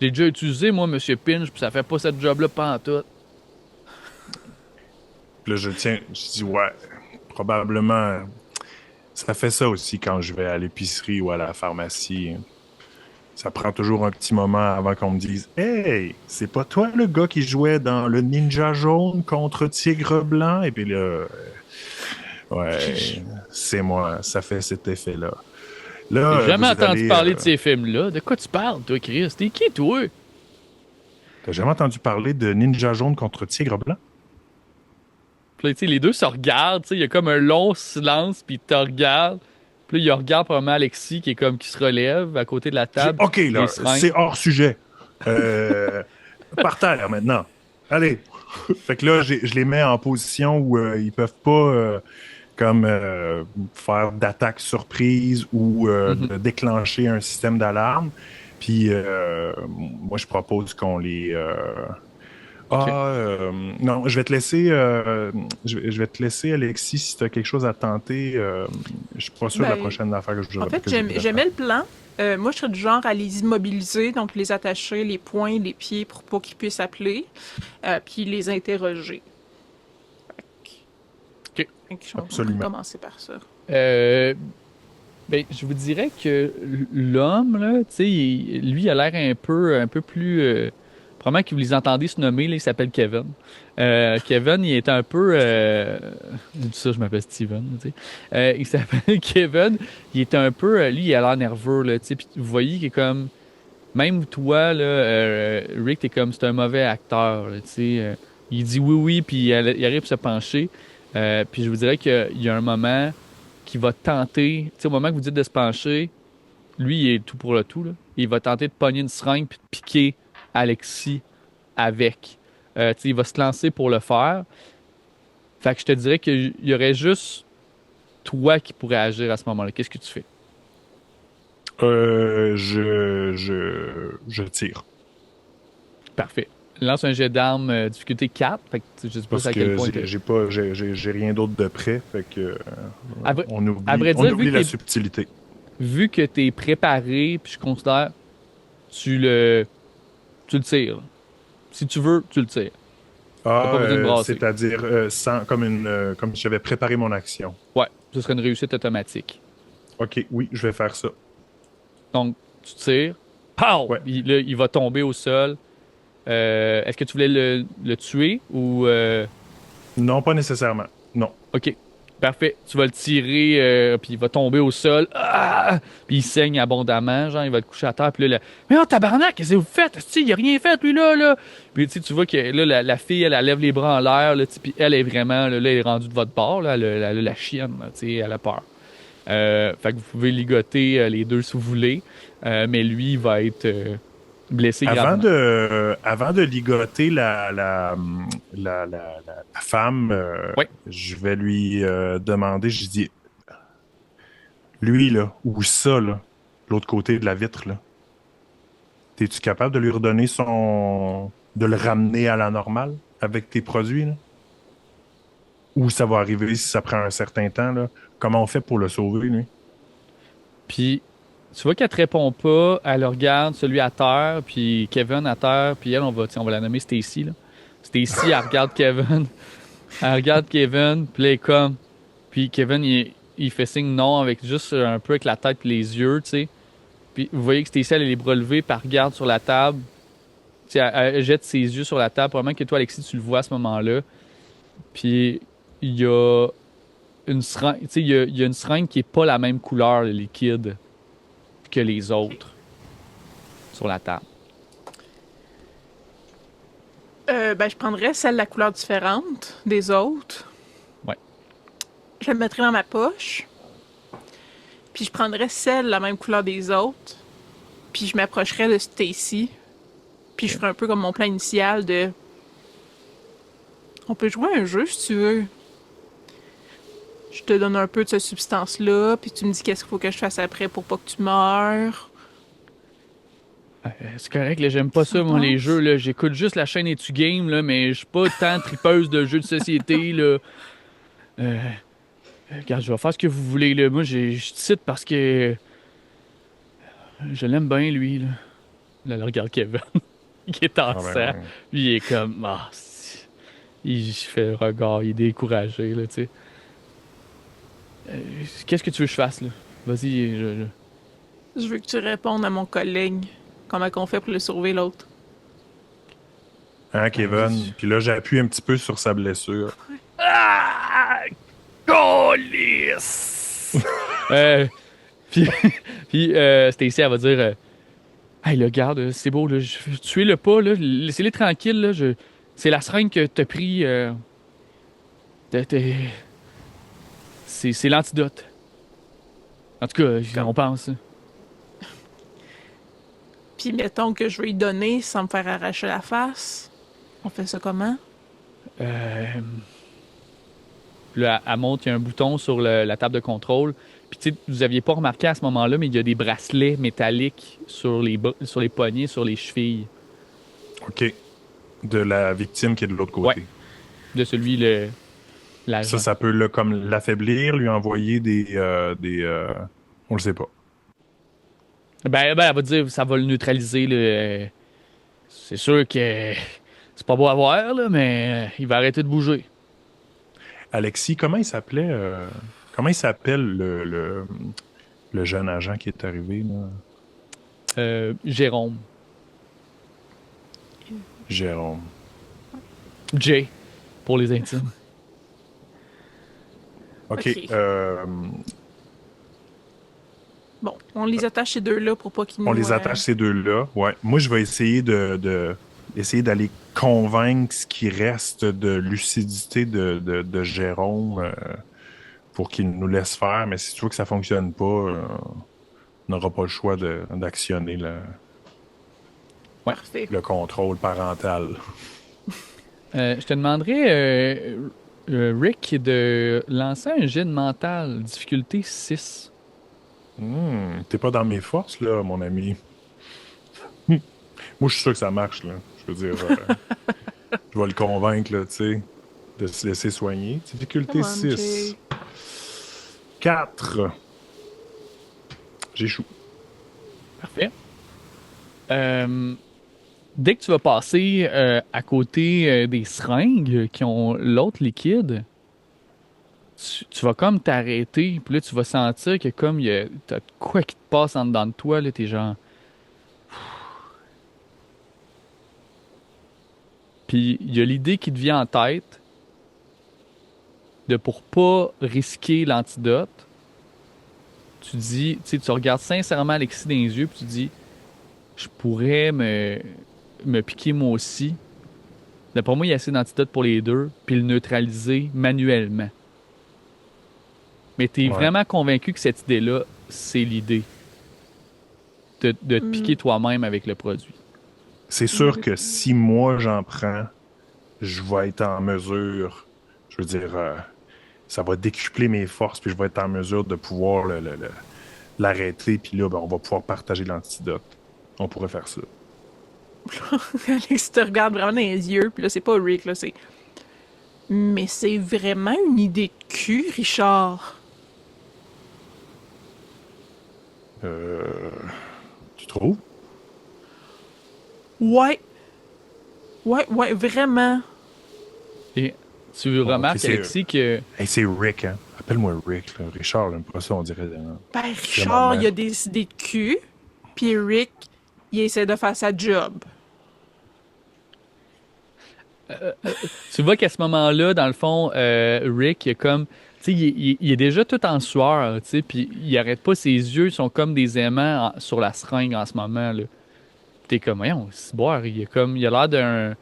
J'ai déjà utilisé, moi, Monsieur Pinch, puis ça fait pas cette job-là pantoute. Puis là, je dis, ouais, probablement... Ça fait ça aussi quand je vais à l'épicerie ou à la pharmacie. Ça prend toujours un petit moment avant qu'on me dise « Hey, c'est pas toi le gars qui jouait dans le Ninja Jaune contre Tigre Blanc? » Et puis là, ouais, c'est moi. Ça fait cet effet-là. J'ai jamais entendu parler de ces films-là. De quoi tu parles, toi, Chris? T'es qui, toi? T'as jamais entendu parler de Ninja Jaune contre Tigre Blanc? Puis là, les deux se regardent, il y a comme un long silence, puis ils te regardent. Puis là, il regarde probablement Alexis qui se relève à côté de la table. OK, là, c'est hors sujet. Par terre, maintenant. Allez. Fait que là, je les mets en position où ils peuvent pas faire d'attaque surprise ou de déclencher un système d'alarme. Puis moi, je propose qu'on les... non, je vais te laisser, je vais te laisser, Alexis, si tu as quelque chose à tenter. Je suis pas sûr de la prochaine affaire que je voudrais. En fait, j'aimais le plan. Moi, je serais du genre à les immobiliser, donc les attacher les poings, les pieds pour pas qu'ils puissent appeler, puis les interroger. OK. Absolument. On va commencer par ça. Ben, je vous dirais que l'homme, là, tu sais, lui, il a l'air un peu plus... probablement que vous les entendez se nommer, là, il s'appelle Kevin. Kevin, il est un peu... je dis ça, je m'appelle Steven, tu sais. Il s'appelle Kevin, il est un peu... lui, il a l'air nerveux, là, tu sais. Puis vous voyez qu'il est comme... Même toi, là, Rick, t'es comme... C'est un mauvais acteur, là, tu sais. Il dit oui, puis il arrive à se pencher. Puis je vous dirais qu'il y a un moment qui va tenter... Tu sais, au moment que vous dites de se pencher, lui, il est tout pour le tout, là. Il va tenter de pogner une seringue puis de piquer Alexis avec. Il va se lancer pour le faire. Fait que je te dirais qu'il y aurait juste toi qui pourrais agir à ce moment-là. Qu'est-ce que tu fais? Je tire. Parfait. Lance un jet d'armes difficulté 4. Fait que je sais pas à quel point. J'ai rien d'autre de près. Fait que on oublie la subtilité. Vu que tu es préparé, puis je considère tu le tires. Si tu veux, tu le tires. C'est-à-dire comme si j'avais préparé mon action. Ouais, ce serait une réussite automatique. OK, oui, je vais faire ça. Donc, tu tires. Pow! Ouais. Il va tomber au sol. Est-ce que tu voulais le tuer ou... Non, pas nécessairement. Non. OK. Parfait. Tu vas le tirer, puis il va tomber au sol. Ah! Puis il saigne abondamment. Genre, il va te coucher à terre. Puis là, mais oh, tabarnak, qu'est-ce que vous faites? Il a rien fait, lui, là. Puis tu vois que là, la fille, elle lève les bras en l'air. Puis elle est vraiment, là, elle est rendue de votre bord. Là, la chienne, elle a peur. Fait que vous pouvez ligoter les deux si vous voulez. Mais lui, il va être blessé gravement. Avant de ligoter la femme, ouais. Je vais lui demander, je dis, lui, là, ou ça, là, l'autre côté de la vitre, là. es-tu capable de lui redonner de le ramener à la normale avec tes produits, là? Ou ça va arriver si ça prend un certain temps, là? Comment on fait pour le sauver, lui? Puis, tu vois qu'elle te répond pas, elle le regarde, celui à terre, puis Kevin à terre, puis elle, on va la nommer Stacy, là. Stacy, elle regarde Kevin, elle regarde Kevin, puis là, elle est comme, puis Kevin, il fait signe non, avec juste un peu avec la tête et les yeux, tu sais. Puis vous voyez que Stacy, elle a les bras levés, puis elle regarde sur la table, tu sais, elle jette ses yeux sur la table, probablement que toi, Alexis, tu le vois à ce moment-là. Puis, il y a une seringue, tu sais, il y a une seringue qui est pas la même couleur, le liquide, que les autres sur la table. Je prendrais celle de la couleur différente des autres. Ouais. Je la mettrais dans ma poche. Puis je prendrais celle de la même couleur des autres. Puis je m'approcherais de Stacy. Puis je ferais un peu comme mon plan initial de... On peut jouer à un jeu si tu veux. Je te donne un peu de cette substance-là, puis tu me dis qu'est-ce qu'il faut que je fasse après pour pas que tu meurs. C'est correct, là, j'aime pas ça, moi, les jeux, là. J'écoute juste la chaîne Etu Game, là, mais je suis pas tant tripeuse de jeux de société, là. Regarde, je vais faire ce que vous voulez, là. Moi, je cite parce que je l'aime bien, lui, là. Là, là, regarde Kevin, qui est en sang. Ouais. Lui, il est comme, il fait le regard, il est découragé, là, tu sais. Qu'est-ce que tu veux que je fasse, là? Vas-y, Je veux que tu répondes à mon collègue. Comment qu'on fait pour le sauver, l'autre? Hein, Kevin? Puis là, j'appuie un petit peu sur sa blessure. Ah! Câlisse! puis, Stacy, elle va dire hey, là, garde, c'est beau, là, tuez-le pas, là, laissez-les tranquilles, là, c'est la seringue que t'as pris. C'est l'antidote. En tout cas, on pense. Puis mettons que je veux lui donner sans me faire arracher la face. On fait ça comment? Là, elle montre, il y a un bouton sur la table de contrôle. Puis, tu sais, vous aviez pas remarqué à ce moment-là, mais il y a des bracelets métalliques sur les poignets, sur les chevilles. OK. De la victime qui est de l'autre côté. Ouais. De celui, l'agent. Ça peut comme l'affaiblir, lui envoyer on le sait pas. Ben, elle va dire, ça va le neutraliser, là. C'est sûr que c'est pas beau à voir, là, mais il va arrêter de bouger. Alexis, comment il s'appelle le jeune agent qui est arrivé, là? Jérôme. Jérôme. Jay, pour les intimes. OK. Ok. Bon, on les attache ces deux-là pour pas qu'ils nous... On les attache ces deux-là. Ouais. Moi, je vais essayer essayer d'aller convaincre ce qui reste de lucidité de Jérôme pour qu'il nous laisse faire. Mais si tu vois que ça fonctionne pas, on n'aura pas le choix d'actionner Parfait. le contrôle parental. Je te demanderais, Rick, de lancer un jet de mental, difficulté 6. T'es pas dans mes forces, là, mon ami. Moi, je suis sûr que ça marche, là. Je veux dire, je vais le convaincre, là, tu sais, de se laisser soigner. Difficulté Come on, 6. Jay. 4. J'échoue. Parfait. Dès que tu vas passer à côté des seringues qui ont l'autre liquide, tu vas comme t'arrêter, puis là, tu vas sentir que comme t'as de quoi qui te passe en dedans de toi, là, t'es genre... Puis il y a l'idée qui te vient en tête de pour pas risquer l'antidote, tu dis, tu sais, tu regardes sincèrement Alexis dans les yeux, puis tu dis, je pourrais me piquer moi aussi. D'après moi, il y a assez d'antidote pour les deux, puis le neutraliser manuellement. Mais t'es vraiment convaincu que cette idée-là, c'est l'idée. De te piquer toi-même avec le produit. C'est sûr que si moi j'en prends, je vais être en mesure, je veux dire, ça va décupler mes forces, puis je vais être en mesure de pouvoir l'arrêter, puis là, ben, on va pouvoir partager l'antidote. On pourrait faire ça. Alex te regarde vraiment dans les yeux, puis là, c'est pas Rick, là, c'est... Mais c'est vraiment une idée de cul, Richard. Tu trouves? Ouais. Ouais, vraiment. Et tu Bon, ok, remarques, c'est Alexis, que hey, c'est Rick, hein? Appelle-moi Rick, là. Richard, j'aime pas ça, on dirait. Ben, C'est Richard, il a maman. des idées de cul, puis Rick, il essaie de faire sa job. tu vois qu'à ce moment-là, dans le fond, Rick, il est comme, tu sais, il est déjà tout en sueur, tu sais, puis il arrête pas, ses yeux sont comme des aimants sur la seringue en ce moment, là. T'es comme, voyons, c'est boire, il est comme, il a l'air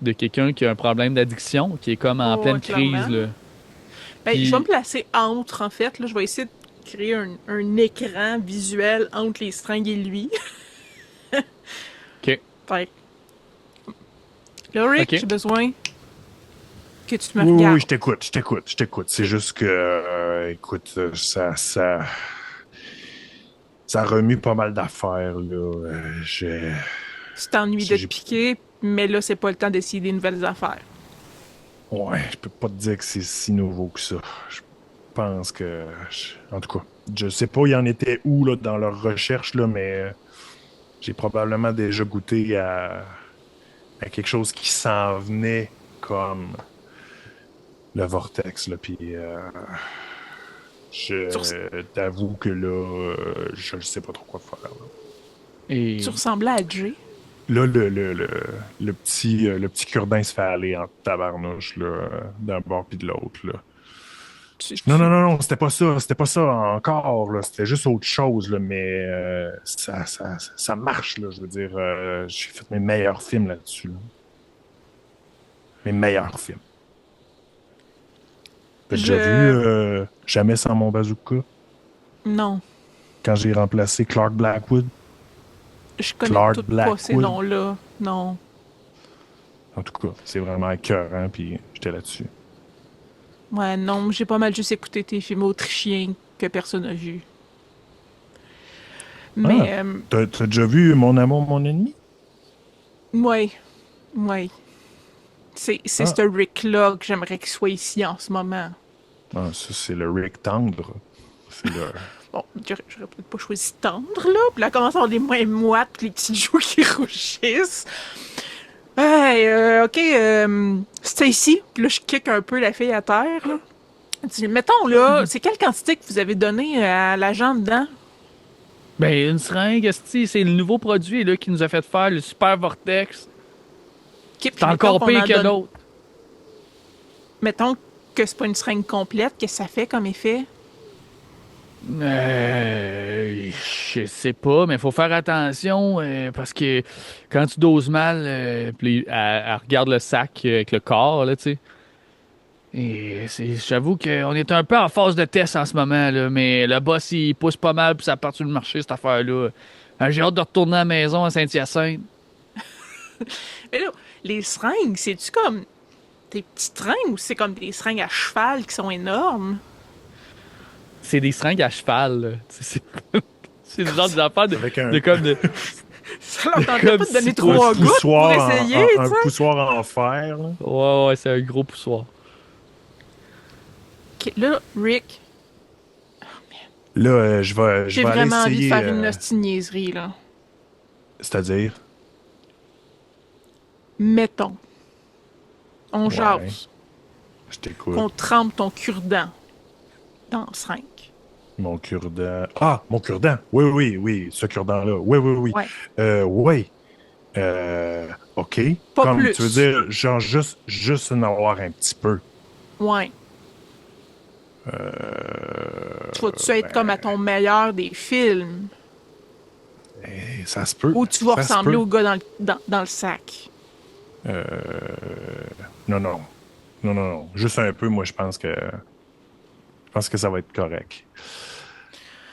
de quelqu'un qui a un problème d'addiction, qui est comme en Oh, pleine crise, clairement. là. Ben, je vais me Puis, placer entre, en fait. Là, je vais essayer de créer un écran visuel entre les seringues et lui. ok, Fait que, là, Rick, ok. j'ai besoin que tu me Oui, oui, oui, regardes. je t'écoute. C'est juste que, écoute, ça remue pas mal d'affaires, là. Tu t'ennuies de te J'ai, piquer, mais là, c'est pas le temps d'essayer des nouvelles affaires. ouais, je peux pas te dire que c'est si nouveau que ça. Je pense en tout cas, je sais pas, il y en était où, là, dans leur recherche, là, mais j'ai probablement déjà goûté à quelque chose qui s'en venait comme le vortex, là, puis Tu, je t'avoue que là, je ne sais pas trop quoi faire. tu Et ressemblais à Jay. Là, le petit cure-dent se fait aller en tabarnouche, là, d'un bord puis de l'autre, là. Tu, Non, non, tu... non, non, c'était pas ça encore, là, c'était juste autre chose, là, mais ça marche, là, je veux dire, j'ai fait mes meilleurs films là-dessus, là. Mes meilleurs films. T'as déjà vu Je... Jamais sans mon bazooka, Non. quand j'ai remplacé Clark Blackwood? Je connais Clark tout pas ces Blackwood. noms-là. Non. En tout cas, c'est vraiment écœurant, puis j'étais là-dessus. Ouais, non, j'ai pas mal juste écouté tes films autrichiens que personne n'a vu. Ah, Mais, t'as déjà vu Mon amour, mon ennemi? ouais, ouais. C'est Ah, ce Rick-là que j'aimerais qu'il soit ici en ce moment. ah, ça, c'est le Rick tendre. C'est le... Bon, j'aurais peut-être pas choisi tendre, là. Puis là, commence à avoir des mains moites, puis les petites joues qui rougissent. Hey, ok, Stacy. Puis là, je kick un peu la fille à terre, là. Elle dit, mettons, là, c'est quelle quantité que vous avez donné à l'agent dedans? ben, une seringue, esti, c'est le nouveau produit là, qui nous a fait faire le Super Vortex. Ok, C'est puis mettons encore qu'on pire en que donne... l'autre. Mettons que c'est pas une seringue complète, qu'est-ce que ça fait comme effet? Je sais pas, mais faut faire attention parce que quand tu doses mal, puis elle regarde le sac avec le corps, là, tu sais. Et j'avoue qu'on est un peu en phase de test en ce moment, là, mais le boss, il pousse pas mal, puis ça part sur le marché, cette affaire-là. J'ai hâte de retourner à la maison à Saint-Hyacinthe. Mais là, les seringues, c'est-tu comme des petites seringues ou c'est comme des seringues à cheval qui sont énormes? C'est des seringues à cheval, là. C'est le genre d'affaire Avec de comme de, Ça leur tentait comme pas de donner si un trois gouttes pour poussoir essayer, un tu sais? poussoir en fer, là. Ouais, ouais, c'est un gros poussoir. Ok, là, Rick, Là, je j'ai vais aller vraiment envie de essayer, faire une hostie de niaiserie, là. c'est-à-dire, Mettons, on ouais, jase, je t'écoute. qu'on trempe ton cure-dent dans le seringue. Mon cure-dent. Ah, mon cure-dent. Oui, oui, oui, ce cure-dent-là. Oui, oui, oui. Ouais, Oui. OK. pas Comme, tu veux plus. dire, genre, juste en avoir un petit peu. Ouais. Tu vas-tu être comme à ton meilleur des films? Ça se peut. Ou tu vas Ça se ressembler peut. au gars dans le sac? Euh, non, non. Non, non, non. Juste un peu, moi, je pense que ça va être correct.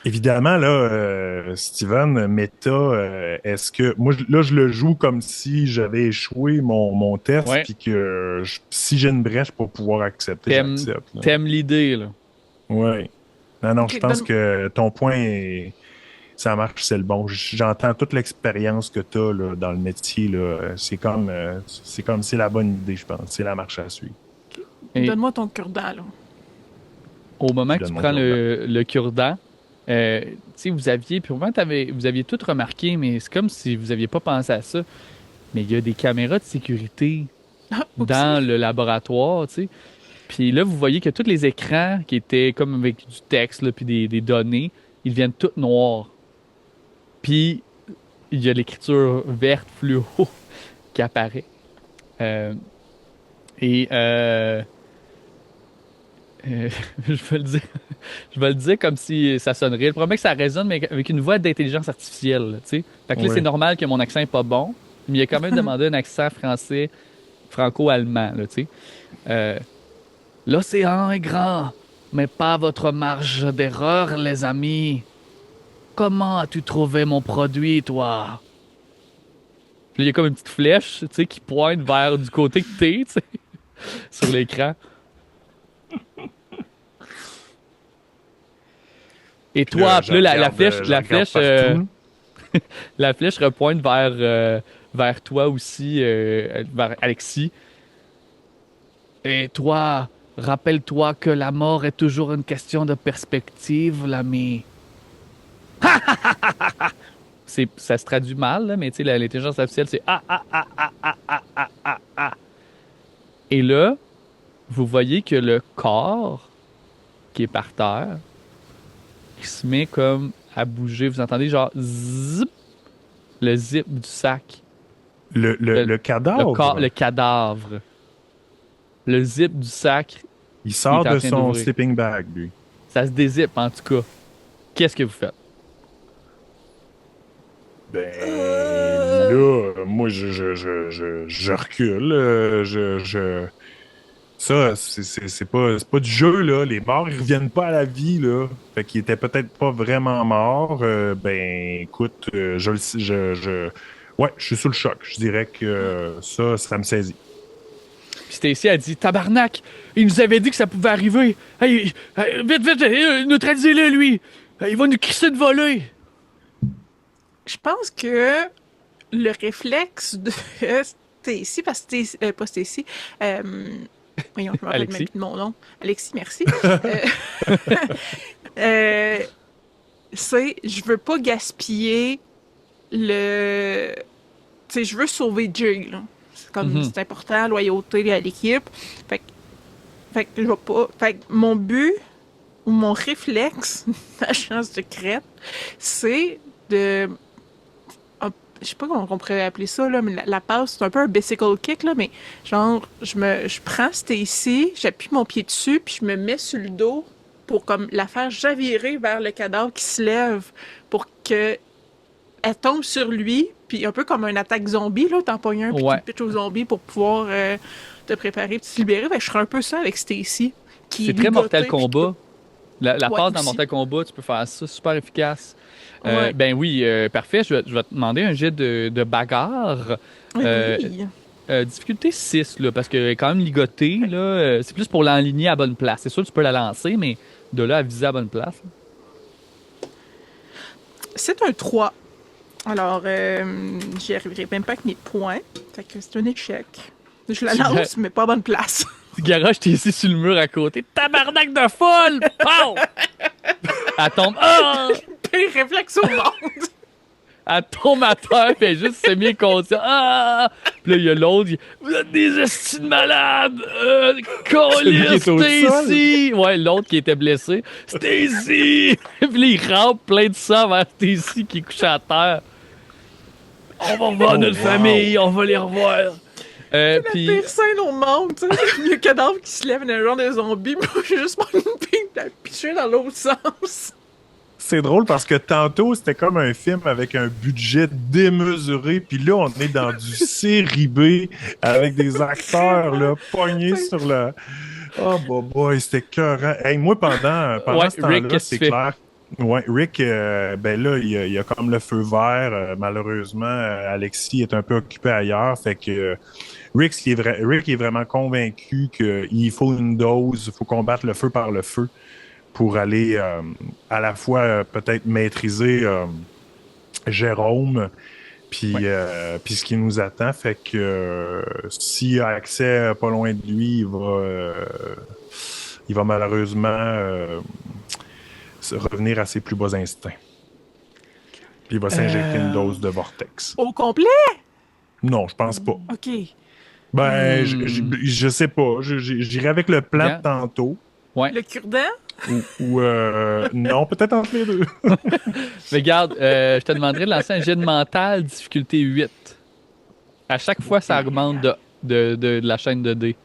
Évidemment, là, Steven, Meta, est-ce que. Moi, là, je le joue comme si j'avais échoué mon test, Ouais. puis que si j'ai une brèche pour pouvoir accepter, T'aimes, j'accepte, là. t'aimes l'idée, là. Ouais. Non, non, je Ok, pense que ton point est. ça marche, c'est le bon. J'entends toute l'expérience que tu as là, dans le métier. Là. C'est comme c'est la bonne idée, je pense. C'est la marche à suivre. Et Donne-moi ton cure-dent, là. au moment que tu Donne-moi prends ton le cure-dent, tu sais, vous aviez tout remarqué, mais c'est comme si vous aviez pas pensé à ça. Mais il y a des caméras de sécurité Ah, dans le laboratoire, tu sais. Puis là, vous voyez que tous les écrans qui étaient comme avec du texte, là, puis des données, ils deviennent tous noirs. Puis il y a l'écriture verte fluo qui apparaît. Euh, et je vais le dire, je vais le dire comme si ça sonnerait. Le problème, c'est que ça résonne, mais avec une voix d'intelligence artificielle, tu sais. Fait que là, Ouais. c'est normal que mon accent est pas bon, mais il a quand même demandé un accent français, franco-allemand, là, tu sais. Euh, L'océan est grand, mais pas votre marge d'erreur, les amis. Comment as-tu trouvé mon produit, toi? Puis là, il y a comme une petite flèche, tu sais, qui pointe vers du côté que t'es, tu sais, sur l'écran. Et toi, Je puis là, regarde, je regarde partout. la flèche repointe vers toi aussi, vers Alexis. Et toi, rappelle-toi que la mort est toujours une question de perspective, l'ami. Ça se traduit mal, là, mais tu sais, l'intelligence artificielle, c'est ah, ah, ah, ah, ah, ah, ah, ah, ah. Et là, vous voyez que le corps qui est par terre, qui se met comme à bouger. Vous entendez genre zip, le zip du sac. Le cadavre, Le cadavre. Le zip du sac, il sort il est en de train son d'ouvrir. sleeping bag, lui. ça se dézippe en tout cas. Qu'est-ce que vous faites? Ben là, moi, je recule. Ça, c'est pas du jeu, là. Les morts, ils reviennent pas à la vie, là. Fait qu'ils étaient peut-être pas vraiment morts. Ben, écoute, ouais, je suis sous le choc. Je dirais que ça me saisit. Puis Stacy a dit tabarnak, il nous avait dit que ça pouvait arriver. Hey, vite, vite, neutralisez-le, lui. Il va nous crisser de voler. Je pense que le réflexe de Stacy, parce que Stacy, pas Stacy, voyons, je me rappelle même Alexis. plus de mon nom. Alexis, merci. C'est, je veux pas gaspiller le... Tu sais, je veux sauver Jay, là. C'est comme, Mhm. c'est important, loyauté à l'équipe. Fait que je vais pas... Fait que mon but, ou mon réflexe, la chance secrète, c'est de... Je sais pas comment on pourrait appeler ça, là, mais la passe, c'est un peu un bicycle kick, là, mais genre, je prends Stacy, j'appuie mon pied dessus, puis je me mets sur le dos pour comme la faire javirer vers le cadavre qui se lève pour que elle tombe sur lui, puis un peu comme une attaque zombie, là, t'en pognes un, puis Ouais. tu pitches au zombie pour pouvoir te préparer, puis te libérer. Fait que je ferais un peu ça avec Stacy. Qui C'est est très Mortal ligotée, puis Kombat. La Ouais, passe dans aussi. Mortal Kombat, tu peux faire ça, super efficace. Ouais. Ben oui, parfait. Je vais te demander un jet de bagarre. Oui, Euh, oui. Difficulté 6, là, parce qu'elle est quand même ligotée. Là, c'est plus pour l'enligner à bonne place. C'est sûr que tu peux la lancer, mais de là à viser à bonne place. C'est un 3. Alors, j'y arriverai même pas avec mes points. Fait que c'est un échec. Je la lance, mais pas à bonne place. Tu garoches, t'es ici sur le mur à côté. Tabarnak de folle! Pow! Elle tombe. Ah! Pire réflexe au monde. Elle tombe à terre, puis elle est juste semi-consciente. Ah! Puis là, il y a l'autre. Vous êtes des estis de malades! Celui qui est au Stacy! Ouais, l'autre qui était blessé. Stacy! Puis là, il rampe plein de sang vers Stacy qui est couché à terre. On va revoir notre wow. famille, on va les revoir. La Puis, pire scène au monde, tu sais. Le cadavre qui se lève dans un genre de zombie. Moi, j'ai juste mon ping la piché dans l'autre sens. C'est drôle parce que tantôt, c'était comme un film avec un budget démesuré. Puis là, on est dans du série B avec des acteurs là, pognés sur le... Oh, boy, c'était écœurant. Hey, moi, pendant Ouais, ce temps-là, Rick, qu'est-ce c'est que tu fais? clair. Ouais, Rick, ben là, il y a comme le feu vert. Malheureusement, Alexis est un peu occupé ailleurs. Fait que Rick est vraiment convaincu qu'il faut une dose, il faut combattre le feu par le feu pour aller à la fois peut-être maîtriser Jérôme. Puis, puis ce qui nous attend, fait que s'il a accès pas loin de lui, il va malheureusement revenir à ses plus bas instincts. Puis il va s'injecter une dose de vortex. Au complet? Non, je pense pas. OK. Ben, je sais pas. J'irai avec le plan de tantôt. Ouais. Le cure-dent? Ou non, peut-être entre les deux. Mais regarde, je te demanderais de lancer un jet de mental, difficulté 8. À chaque fois, ça augmente de la chaîne de dés.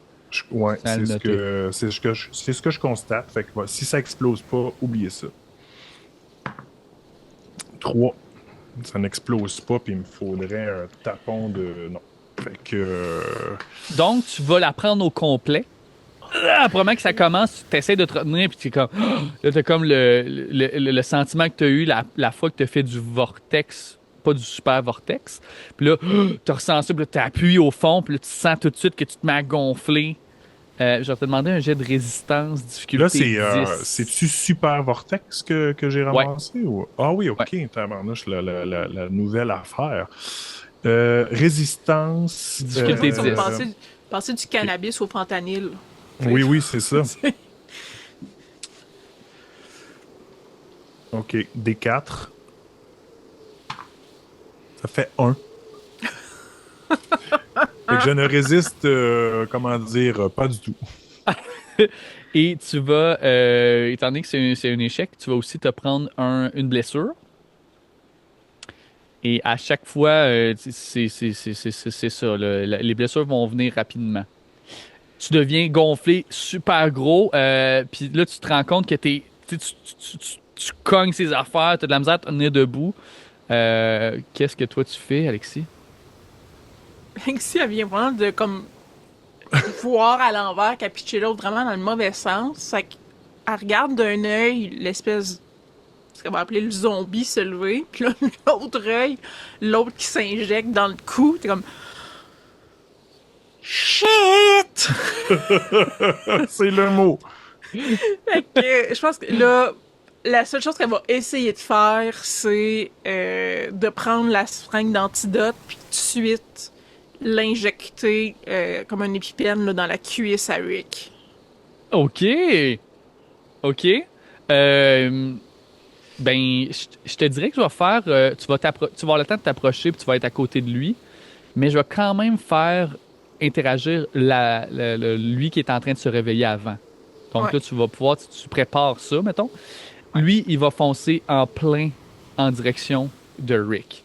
Ouais, c'est ce que je constate. Fait que si ça explose pas, oubliez ça. 3. Ça n'explose pas, puis il me faudrait un tapon de... Non. Fait que... Donc, tu vas la prendre au complet. Probablement que ça commence, tu essaies de te retenir, puis tu es comme... Là, t'as comme le sentiment que tu as eu la fois que tu as fait du vortex, pas du super vortex. Puis là, tu ressens ça, puis là, tu appuies au fond, puis là, tu sens tout de suite que tu te mets à gonfler. Je vais te demander un jet de résistance, difficulté là, 10. c'est-tu Super Vortex que j'ai ramassé? Ou... Ah oui, OK. Ouais. Tabarnouche, la nouvelle affaire. Résistance... Difficulté 10. Passer du cannabis au fentanyl. Oui, c'est ça. OK. D4. Ça fait 1. Fait que je ne résiste, comment dire, pas du tout. Et tu vas, étant donné que c'est un échec, tu vas aussi te prendre une blessure. Et à chaque fois, c'est ça. Les blessures vont venir rapidement. Tu deviens gonflé super gros. Puis là, tu te rends compte que tu cognes ces affaires. Tu as de la misère à te tenir debout. Qu'est-ce que toi tu fais, Alexis? Alexis, elle vient vraiment de comme voir à l'envers qu'elle pitché l'autre vraiment dans le mauvais sens. Fait qu'elle regarde d'un œil l'espèce, ce qu'on va appeler le zombie se lever, puis là, l'autre œil, l'autre qui s'injecte dans le cou. T'es comme... Shit! C'est le mot. Fait que je pense que là, la seule chose qu'elle va essayer de faire, c'est de prendre la seringue d'antidote, puis tout de suite l'injecter comme un épipène là, dans la cuisse à Rick. OK. OK. Ben, je te dirais que je vais faire... tu vas avoir le temps de t'approcher puis tu vas être à côté de lui. Mais je vais quand même faire interagir lui qui est en train de se réveiller avant. Donc là, tu vas pouvoir... Tu prépares ça, mettons. Ouais. Lui, il va foncer en plein en direction de Rick.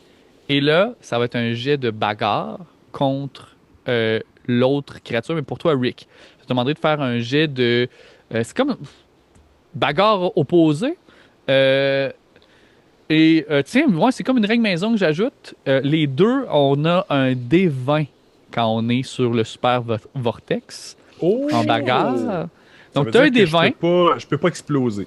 Et là, ça va être un jet de bagarre contre l'autre créature. Mais pour toi, Rick, je te demanderai de faire un jet de... c'est comme bagarre opposée. Tiens, moi, c'est comme une règle maison que j'ajoute. Les deux, on a un D20 quand on est sur le super vortex en bagarre. Donc, tu as un D20. Je peux pas exploser.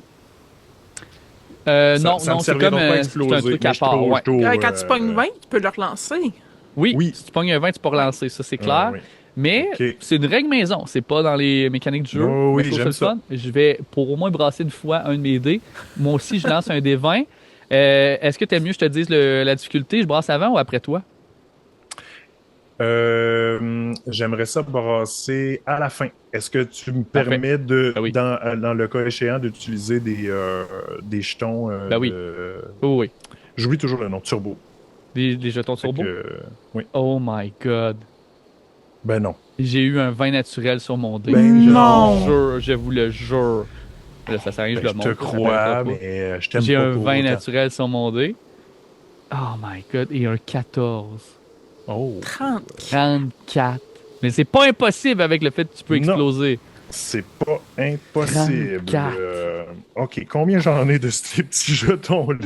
Non, c'est comme un truc à part. Ouais. Quand tu pognes 20, tu peux le relancer. Oui, si tu pognes un 20, tu peux relancer, ça c'est clair. Oui. Mais c'est une règle maison, c'est pas dans les mécaniques du jeu. Oh, oui, j'aime ça. Je vais pour au moins brasser une fois un de mes dés. Moi aussi, je lance un D20. Est-ce que t'aimes mieux que je te dise la difficulté, je brasse avant ou après toi? J'aimerais ça brasser à la fin. Est-ce que tu me permets dans le cas échéant d'utiliser des jetons oui. Oui. J'oublie toujours le nom, Turbo. Des jetons Turbo? Oui. Oh my God. Ben non. J'ai eu un vin naturel sur mon dé. Je vous le jure. Là, ça sert à rien, je le montre. Je te crois, mais je t'aime pas. J'ai un vin naturel sur mon dé. Oh my God. Et un 14. Oh. 34. Mais c'est pas impossible avec le fait que tu peux exploser. C'est pas impossible. OK, combien j'en ai de ces petits jetons-là?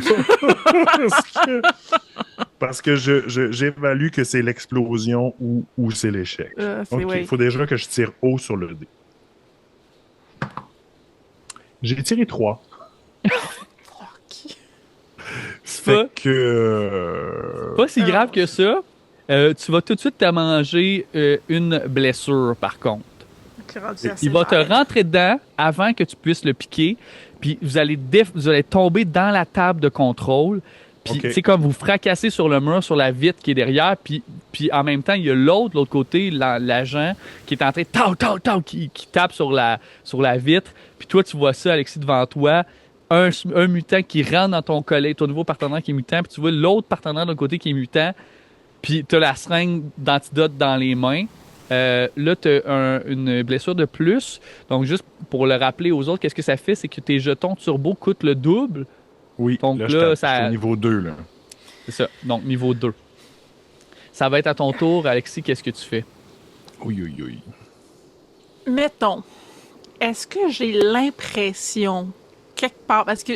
Parce que j'évalue que c'est l'explosion ou c'est l'échec. OK, il faut déjà que je tire haut sur le dé. J'ai tiré 3. C'est pas si grave que ça. Tu vas tout de suite te manger une blessure, par contre. Il va te rentrer dedans avant que tu puisses le piquer. Puis vous allez tomber dans la table de contrôle. Puis, Ok. c'est comme vous fracassez sur le mur, sur la vitre qui est derrière, puis en même temps, il y a l'autre côté, l'agent, qui est en train de qui tape sur la vitre. Puis toi, tu vois ça, Alexis, devant toi, un mutant qui rentre dans ton collègue, ton nouveau partenaire qui est mutant, puis tu vois l'autre partenaire de l'autre côté qui est mutant, puis t'as la seringue d'antidote dans les mains. Là, t'as une blessure de plus. Donc, juste pour le rappeler aux autres, qu'est-ce que ça fait? C'est que tes jetons turbo coûtent le double. Oui, Donc là, là, je suis ça... au niveau 2, là. C'est ça. Donc, niveau 2. Ça va être à ton tour, Alexis. Qu'est-ce que tu fais? Oui, oui, oui. Mettons, est-ce que j'ai l'impression, quelque part, parce que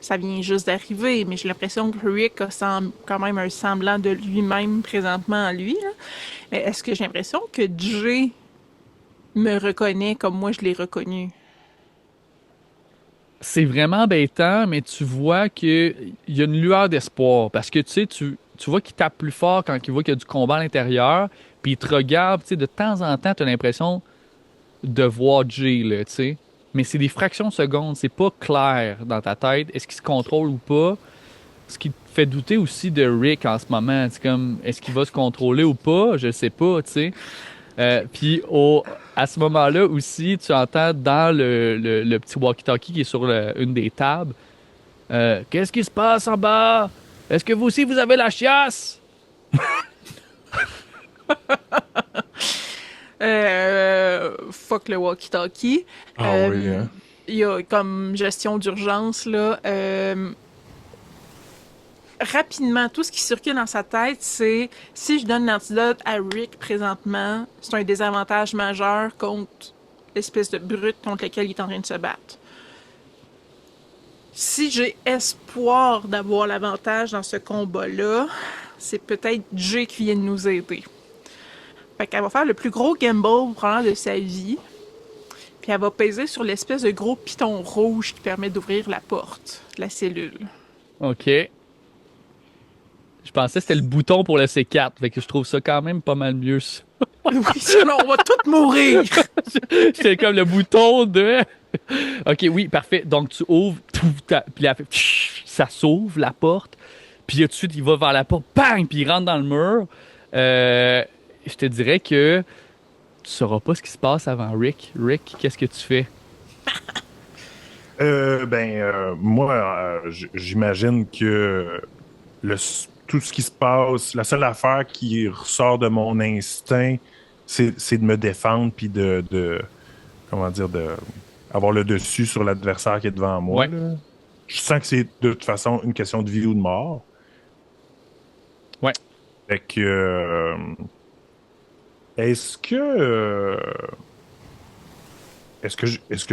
ça vient juste d'arriver, mais j'ai l'impression que Rick a quand même un semblant de lui-même présentement en lui, là. Mais est-ce que j'ai l'impression que Jay me reconnaît comme moi je l'ai reconnu? C'est vraiment embêtant, mais tu vois qu'il y a une lueur d'espoir. Parce que tu sais, tu vois qu'il tape plus fort quand il voit qu'il y a du combat à l'intérieur. Puis il te regarde, tu sais, de temps en temps, tu as l'impression de voir Jay, là, tu sais. Mais c'est des fractions de secondes, c'est pas clair dans ta tête. Est-ce qu'il se contrôle ou pas? Ce qui te fait douter aussi de Rick en ce moment. C'est comme, est-ce qu'il va se contrôler ou pas? Je sais pas, tu sais. Puis à ce moment-là aussi, tu entends dans le petit walkie-talkie qui est sur une des tables. Qu'est-ce qui se passe en bas? Est-ce que vous aussi vous avez la chiasse? Fuck le walkie-talkie. Ah oui, hein? Il y a comme gestion d'urgence, là. Rapidement, tout ce qui circule dans sa tête, c'est si je donne l'antidote à Rick présentement, c'est un désavantage majeur contre l'espèce de brute contre laquelle il est en train de se battre. Si j'ai espoir d'avoir l'avantage dans ce combat-là, c'est peut-être Jay qui vient de nous aider. Fait qu'elle va faire le plus gros gamble probablement de sa vie. Puis elle va peser sur l'espèce de gros piton rouge qui permet d'ouvrir la porte de la cellule. OK. Je pensais que c'était le bouton pour le C4. Fait que je trouve ça quand même pas mal mieux, ça. Oui, sinon on va tous mourir! C'est comme le bouton de... OK, oui, parfait. Donc, tu ouvres, puis là, ça s'ouvre, la porte. Puis là, tout de suite, il va vers la porte, bang, puis il rentre dans le mur. Je te dirais que tu sauras pas ce qui se passe avant Rick. Rick, qu'est-ce que tu fais? Moi, j'imagine que tout ce qui se passe, la seule affaire qui ressort de mon instinct, c'est de me défendre puis comment dire, avoir le dessus sur l'adversaire qui est devant moi. Ouais. Là. Je sens que c'est de toute façon une question de vie ou de mort. Ouais. Fait que est-ce que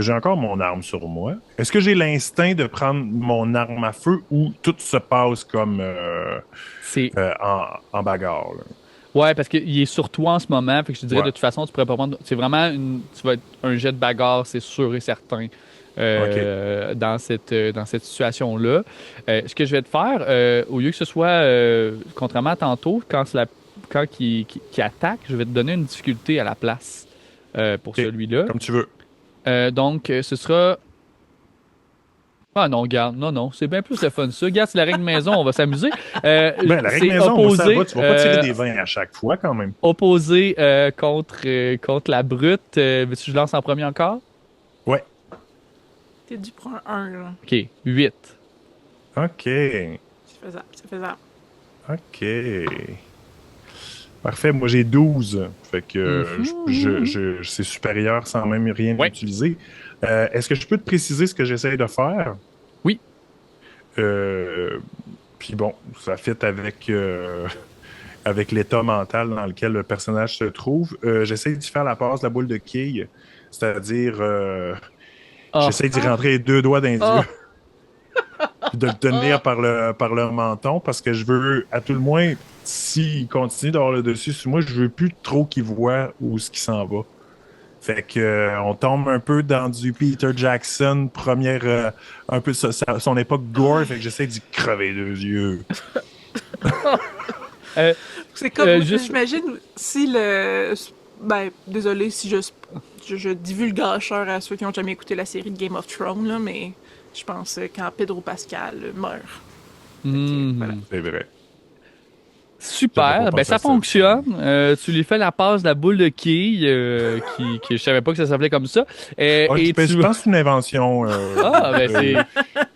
j'ai encore mon arme sur moi? Est-ce que j'ai l'instinct de prendre mon arme à feu ou tout se passe comme C'est... en bagarre? Là? Ouais, parce qu'il est sur toi en ce moment. Fait que je te dirais, Ouais. de toute façon, tu pourrais pas prendre... C'est vraiment tu vas être un jet de bagarre, c'est sûr et certain. Dans cette situation-là. Ce que je vais te faire, au lieu que ce soit, contrairement à tantôt, quand il attaque, je vais te donner une difficulté à la place pour Ok. celui-là. Comme tu veux. Donc, ce sera... Ah non, regarde, non, c'est bien plus le fun ça. Regarde, c'est la règle maison, on va s'amuser. La règle C'est maison, moi, ça opposé, va, tu vas pas tirer des 20 à chaque fois quand même. opposé contre la brute. Veux-tu que je lance en premier encore? Ouais. T'es dû pour un 1, là. OK, 8. OK. C'est faisable. OK. Parfait, moi j'ai 12. Fait que c'est supérieur sans même rien Ouais. utiliser. Est-ce que je peux te préciser ce que j'essaie de faire? Oui. Puis bon, ça fit avec l'état mental dans lequel le personnage se trouve. J'essaie d'y faire la passe de la boule de quille. C'est-à-dire, j'essaie d'y rentrer les deux doigts dans les yeux. Puis de le tenir par le menton parce que je veux, à tout le moins, s'il continue d'avoir le dessus sur moi, je veux plus trop qu'il voit où ce qui s'en va. Fait que on tombe un peu dans du Peter Jackson, première un peu son époque gore, fait que j'essaie d'y crever les yeux. C'est comme, juste- j'imagine, si le... Ben, désolé si je divulgacheur à ceux qui ont jamais écouté la série de Game of Thrones, là, mais je pense quand Pedro Pascal meurt. Voilà. C'est vrai. Super, J'avais pas ben pensé ça à ça. fonctionne. Tu lui fais la passe de la boule de quilles, qui je savais pas que ça s'appelait comme ça. Et Je tu pense que c'est une invention. Ah, ben c'est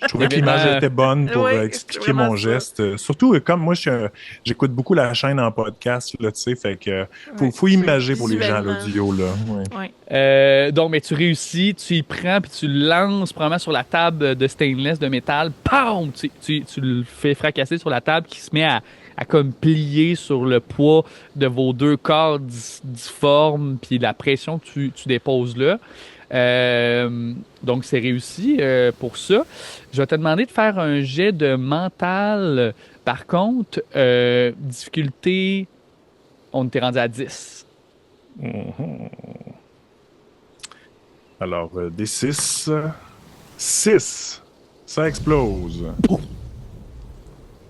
Je trouvais que l'événement. l'image était bonne pour Oui, c'est expliquer vraiment mon ça. geste. Surtout, comme moi, j'écoute beaucoup la chaîne en podcast, là, tu sais, fait que Ouais, faut imager pour les gens à visuellement. l'audio, là. Ouais. Ouais. Mais tu réussis, tu y prends, puis tu le lances probablement sur la table de stainless de métal. Pam! Tu le fais fracasser sur la table qui se met à comme plier sur le poids de vos deux corps difformes, puis la pression que tu déposes là. Donc, c'est réussi pour ça. Je vais te demander de faire un jet de mental. Par contre, difficulté, on était rendu à 10. Mhm. Alors, D6. 6. Ça explose.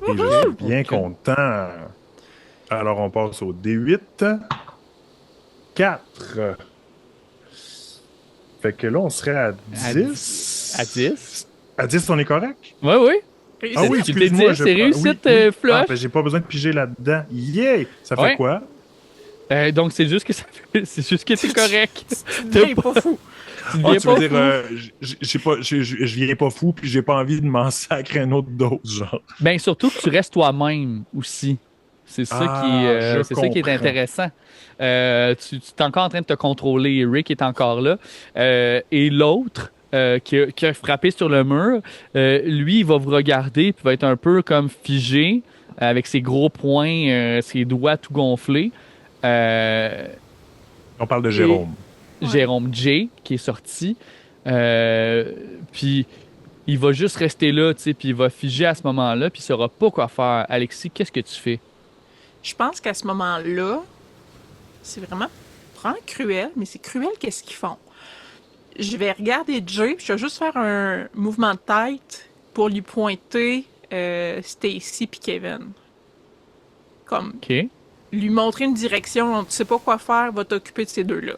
Et je suis bien Ok. content. Alors, on passe au D8. 4. Fait que là, on serait à 10. À 10? À 10, on est correct? Oui, oui. Ah oui, Difficulté excuse-moi. 10, c'est réussite flush. Ah, ben, j'ai pas besoin de piger là-dedans. Yeah! Ça fait Ouais. quoi? Donc, c'est juste que c'est juste que c'est correct. T'es pas fou. Tu Ah, deviens tu veux pas dire, fou. je viens pas fou, puis j'ai pas envie de m'en sacrer une autre dose, genre. Ben, surtout que tu restes toi-même aussi. C'est ça c'est ça qui est comprends. intéressant. Tu es encore en train de te contrôler. Rick est encore là. Et l'autre, qui a frappé sur le mur, lui, il va vous regarder puis va être un peu comme figé, avec ses gros poings, ses doigts tout gonflés. On parle de Jérôme. Ouais. Jérôme J, qui est sorti. Puis il va juste rester là, tu sais, puis il va figer à ce moment-là, puis il saura pas quoi faire. Alexis, qu'est-ce que tu fais? Je pense qu'à ce moment-là, c'est vraiment cruel, mais c'est cruel qu'est-ce qu'ils font. Je vais regarder Jay, puis je vais juste faire un mouvement de tête pour lui pointer Stacy puis Kevin. Comme OK. lui montrer une direction, tu sais pas quoi faire, va t'occuper de ces deux-là.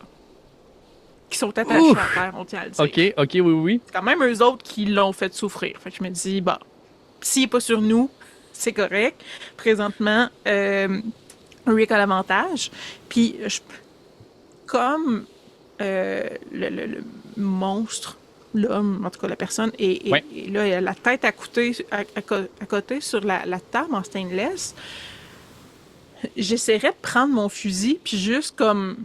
Qui sont attachés Ouf! à terre, on tient à le dire. OK, oui, oui. C'est quand même eux autres qui l'ont fait souffrir. Fait que je me dis, bah, s'il est pas sur nous, c'est correct. Présentement, Rick a l'avantage. Puis, comme le monstre, l'homme, en tout cas la personne, Ouais. et là, il a la tête à côté sur la table en stainless, j'essaierais de prendre mon fusil, puis juste comme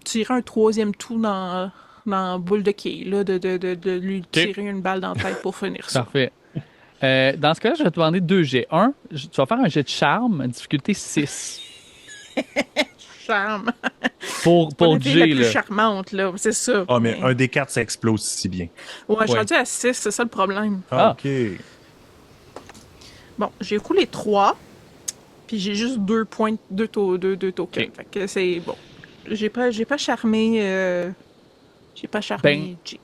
tirer un troisième trou dans la boule de quai, là, de lui tirer une balle dans la tête pour finir ça. Parfait. Dans ce cas-là, je vais te demander deux jets. Tu vas faire un jet de charme, difficulté 6. Charme. Pour Pas la Jay, plus là. charmante, là, c'est ça. Ah, mais un des 4, ça explose si bien. Ouais, je suis Ouais. rendu à 6, c'est ça le problème. Ah. OK. Bon, j'ai roulé 3, puis j'ai juste 2 points, 2 tokens. Ok. Fait que c'est bon. J'ai pas charmé. J'ai pas charmé Ben, Jay.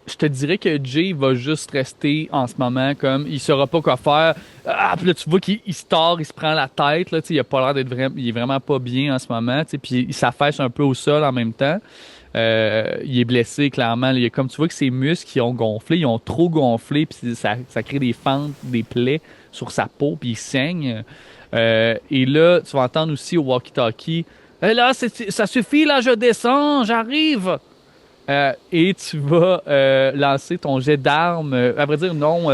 Je te dirais que Jay va juste rester en ce moment comme il saura pas quoi faire. Ah, puis là tu vois qu'il se tord, il se prend la tête là, tu sais, il a pas l'air d'être vraiment, il est vraiment pas bien en ce moment, tu sais, puis il s'affaisse un peu au sol en même temps. Il est blessé clairement, il y a, comme tu vois que ses muscles qui ont gonflé, ils ont trop gonflé puis ça crée des fentes, des plaies sur sa peau puis il saigne. Et là, tu vas entendre aussi au walkie-talkie, là ça suffit là, je descends, j'arrive. Et tu vas lancer ton jet d'armes. À vrai dire, non.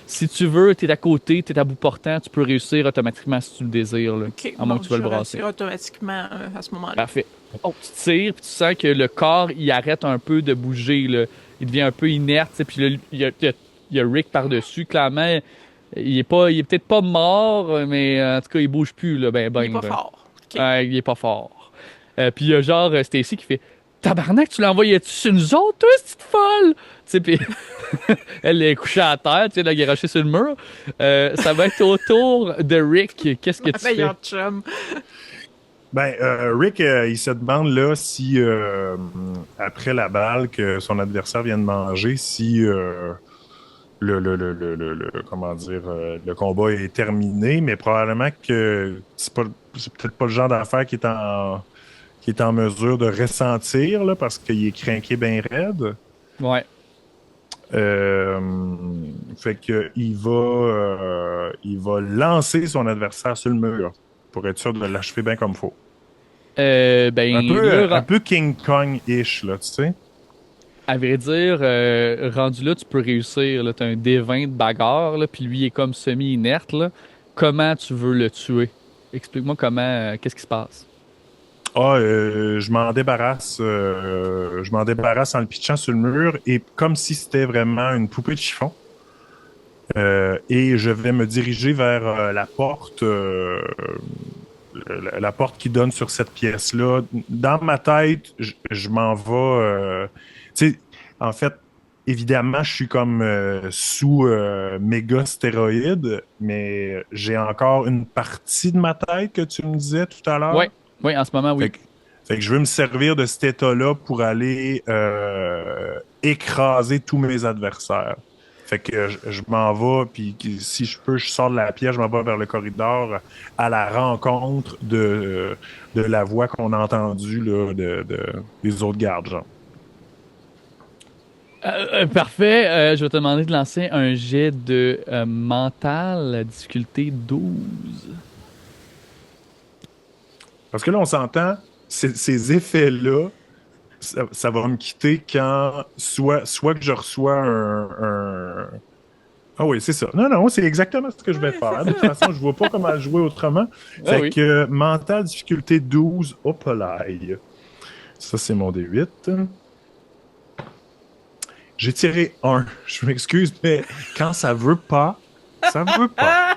Si tu veux, tu es à côté, tu es à bout portant, tu peux réussir automatiquement si tu le désires. Là, Ok, à moins bon, que tu veuilles le je brasser. réussis automatiquement à ce moment-là. Parfait. Oh, tu tires, puis tu sens que le corps, il arrête un peu de bouger. Là. Il devient un peu inerte. Puis là, il y a Rick par-dessus. Clairement, il est peut-être pas mort, mais en tout cas, il bouge plus. Là, ben, Il est pas fort. Ok. il est pas fort. Puis il y a genre Stacy qui fait Tabarnak, tu l'envoyais-tu sur nous autres, toi, cette folle? Tu sais, puis elle est couchée à terre, tu sais, elle a garoché sur le mur. Ça va être au tour de Rick. Qu'est-ce que tu fais? Meilleur chum. Ben, Rick, il se demande là si, après la balle que son adversaire vient de manger, si comment dire, le combat est terminé, mais probablement que c'est peut-être pas le genre d'affaire qui est en mesure de ressentir, là, parce qu'il est craqué bien raide. Ouais. Fait que il va lancer son adversaire sur le mur pour être sûr de l'achever bien comme faut. Ben, là, Un peu King Kong-ish, là, tu sais. à vrai dire, rendu là, tu peux réussir. Là, t'as un D20 de bagarre, là, puis lui il est comme semi-inerte. Là. Comment tu veux le tuer? Explique-moi comment, qu'est-ce qui se passe? Je m'en débarrasse en le pitchant sur le mur et comme si c'était vraiment une poupée de chiffon. Et je vais me diriger vers la porte qui donne sur cette pièce-là. Dans ma tête, je m'en vais. Tu sais, en fait, évidemment, je suis comme sous méga stéroïde, mais j'ai encore une partie de ma tête que tu me disais tout à l'heure. Ouais, ouais, en ce moment, Fait oui. que, fait que je veux me servir de cet état-là pour aller écraser tous mes adversaires. Fait que je m'en vais, puis si je peux, je sors de la pièce, je m'en vais vers le corridor à la rencontre de la voix qu'on a entendue là, des autres gardes, genre. Parfait. Je vais te demander de lancer un jet de mental, difficulté 12. Parce que là, on s'entend, ces effets-là, ça va me quitter quand soit que je reçois Ah oui, c'est ça. Non, non, c'est exactement ce que je vais Ouais, c'est faire. De toute ça. façon, je vois pas comment le jouer autrement. Ah Fait oui. que mental difficulté 12, hop là. Ça, c'est mon D8. J'ai tiré un. Je m'excuse, mais quand ça veut pas, ça veut pas.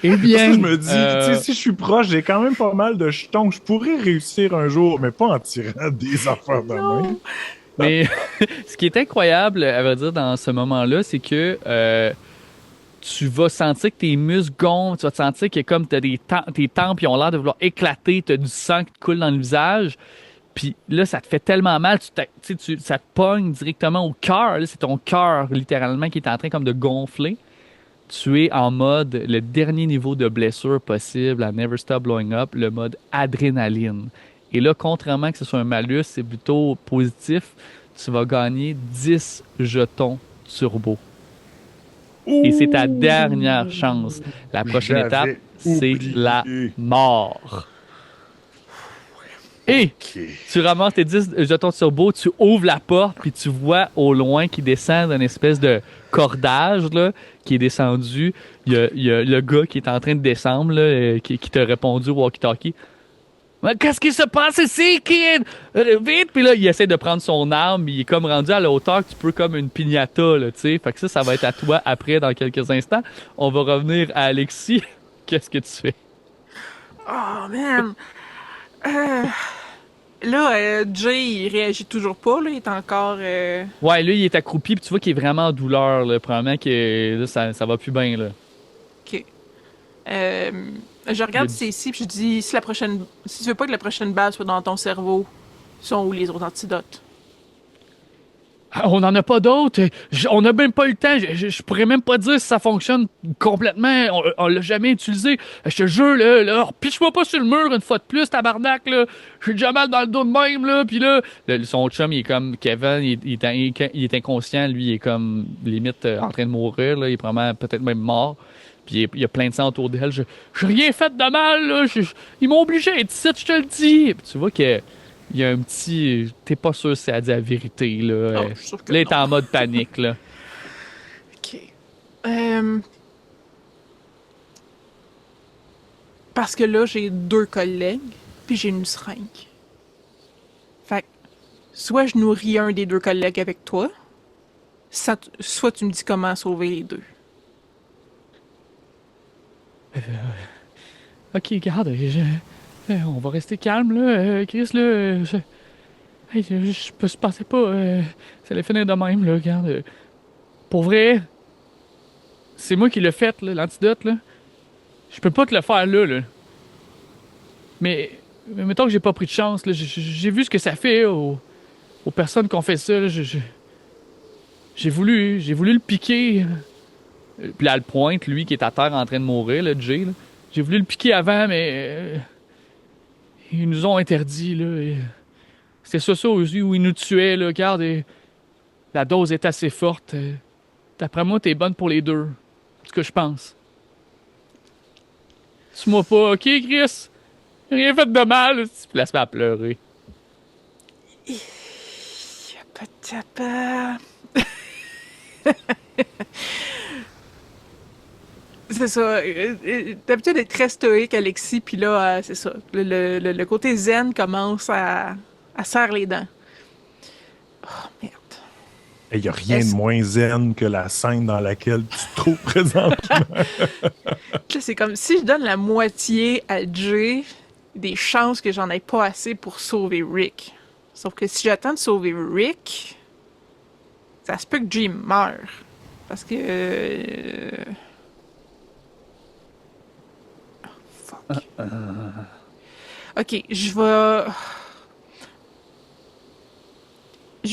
Eh Pour ça, bien, je me dis, tu sais, si je suis proche, j'ai quand même pas mal de jetons. Je pourrais réussir un jour, mais pas en tirant des affaires de même. Non! mais ce qui est incroyable, à vrai dire, dans ce moment-là, c'est que tu vas sentir que tes muscles gonflent, tu vas te sentir que comme t'as tes tempes qui ont l'air de vouloir éclater, t'as du sang qui te coule dans le visage. Puis là, ça te fait tellement mal, ça te pogne directement au cœur. Là, c'est ton cœur, littéralement, qui est en train comme de gonfler. Tu es en mode le dernier niveau de blessure possible à Never Stop Blowing Up, le mode adrénaline. Et là, contrairement que ce soit un malus, c'est plutôt positif. Tu vas gagner 10 jetons turbo. Et c'est ta dernière chance. La prochaine étape, J'avais c'est la oublié. mort. Et OK. tu ramasses tes 10 jetons turbo, tu ouvres la porte, puis tu vois au loin qui descend d'une espèce de cordage là, qui est descendu. Il y a le gars qui est en train de descendre, là, qui t'a répondu au walkie-talkie. Mais qu'est-ce qui se passe ici, kid? Vite! Puis là, il essaie de prendre son arme, il est comme rendu à la hauteur que tu peux comme une piñata, là, tu sais. Fait que ça va être à toi après, dans quelques instants. On va revenir à Alexis. Qu'est-ce que tu fais? Oh, man! Euh, Là, Jay, il réagit toujours pas, là. Il est encore. Ouais, lui, il est accroupi, puis tu vois qu'il est vraiment en douleur, là. Probablement que là, ça va plus bien, là. Ok. Euh, je Il a regarde dit- CC, puis je dis si tu veux pas que la prochaine balle soit dans ton cerveau, sont où les autres antidotes? Ah, on n'en a pas d'autres. On n'a même pas eu le temps. Je pourrais même pas dire si ça fonctionne complètement. On l'a jamais utilisé. Je te jure, là, pitche-moi pas sur le mur une fois de plus, tabarnak, là. J'ai déjà mal dans le dos de même, là. Puis là, son chum, il est comme Kevin, il est inconscient. Lui, il est comme limite en train de mourir, là. Il est probablement peut-être même mort. Puis il y a plein de sang autour d'elle. J'ai rien fait de mal, là. Ils m'ont obligé à être ici, je te le dis. Puis tu vois que il y a un petit. T'es pas sûr si elle dit la vérité, là. Oh, je suis sûr que Là, elle est non. en mode panique, là. Ok. Euh, Parce que là, j'ai 2 collègues, puis j'ai une seringue. Fait que, soit je nourris un des 2 collègues avec toi, soit tu me dis comment sauver les 2. Ok, garde, on va rester calme, là. Chris, là. Hey, je pensais pas. Ça allait finir de même, là. Regarde. Pour vrai, c'est moi qui l'ai fait, là, l'antidote, là. Je peux pas te le faire là, là. Mais mettons que j'ai pas pris de chance, là. J'ai vu ce que ça fait aux personnes qui ont fait ça, là. J'ai voulu le piquer. Puis là, elle pointe, lui qui est à terre en train de mourir, le Jay, là. J'ai voulu le piquer avant, mais ils nous ont interdit, là. C'est ça aussi où ils nous tuaient, là. Regarde, la dose est assez forte. D'après moi, t'es bonne pour les deux. C'est ce que je pense. Suis-moi pas, ok, Chris? Rien fait de mal. Tu te laisses pas à pleurer. Tapa. C'est ça. D'habitude, elle est très stoïque, Alexis, puis là, c'est ça. Le côté zen commence à serrer les dents. Oh, merde. Il n'y a rien de moins zen que la scène dans laquelle tu te trouves présentement. Là, c'est comme si je donne la moitié à Jay, des chances que j'en ai pas assez pour sauver Rick. Sauf que si j'attends de sauver Rick, ça se peut que Jay meure. Parce que... Oh, fuck. Ok, je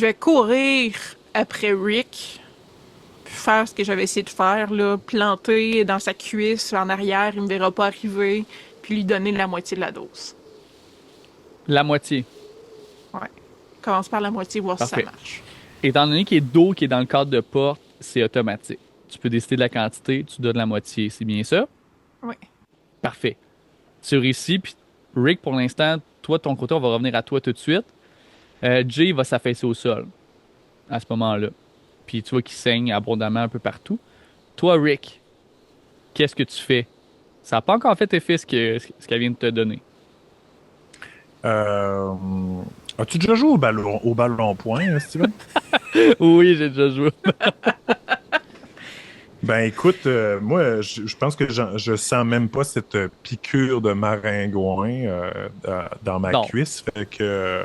vais courir après Rick, puis faire ce que j'avais essayé de faire, là, planter dans sa cuisse en arrière, il me verra pas arriver, puis lui donner la moitié de la dose. La moitié. Ouais. Commence par la moitié, voir Parfait. si ça marche. Étant donné qu'il y a d'eau qui est dans le cadre de porte, c'est automatique. Tu peux décider de la quantité, tu donnes la moitié. C'est bien ça? Oui. Parfait. Tu réussis, puis Rick, pour l'instant, toi, de ton côté, on va revenir à toi tout de suite. Jay va s'affaisser au sol à ce moment-là. Puis tu vois qu'il saigne abondamment un peu partout. Toi, Rick, qu'est-ce que tu fais? Ça n'a pas encore fait effet ce qu'elle vient de te donner. As-tu déjà joué au ballon point, Steven? Oui, j'ai déjà joué. Ben écoute, moi, je pense que je sens même pas cette piqûre de maringouin dans ma Non. cuisse. Fait que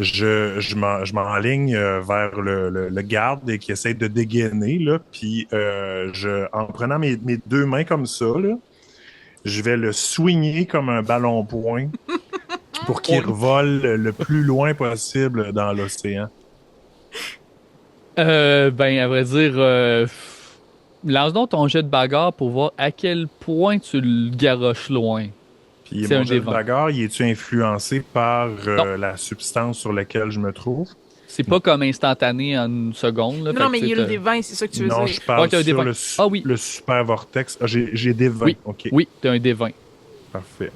je m'enligne vers le garde et qui essaie de dégainer, là. Puis en prenant mes deux mains comme ça, là, je vais le swinger comme un ballon point pour qu'il revole le plus loin possible dans l'océan. Ben, à vrai dire, lance donc ton jet de bagarre pour voir à quel point tu le garoches loin. Puis C'est mon un jet de des 20. bagarre, y est-tu influencé par Non. la substance sur laquelle je me trouve? C'est pas comme instantané en une seconde. Là, Non, fait non, que, mais tu il y sais, a le D20, c'est ça que tu veux Non, dire. je parle t'as un sur D20. Ah oui. le super vortex. Ah, j'ai des 20. Oui. OK, Oui, t'as un D20. parfait.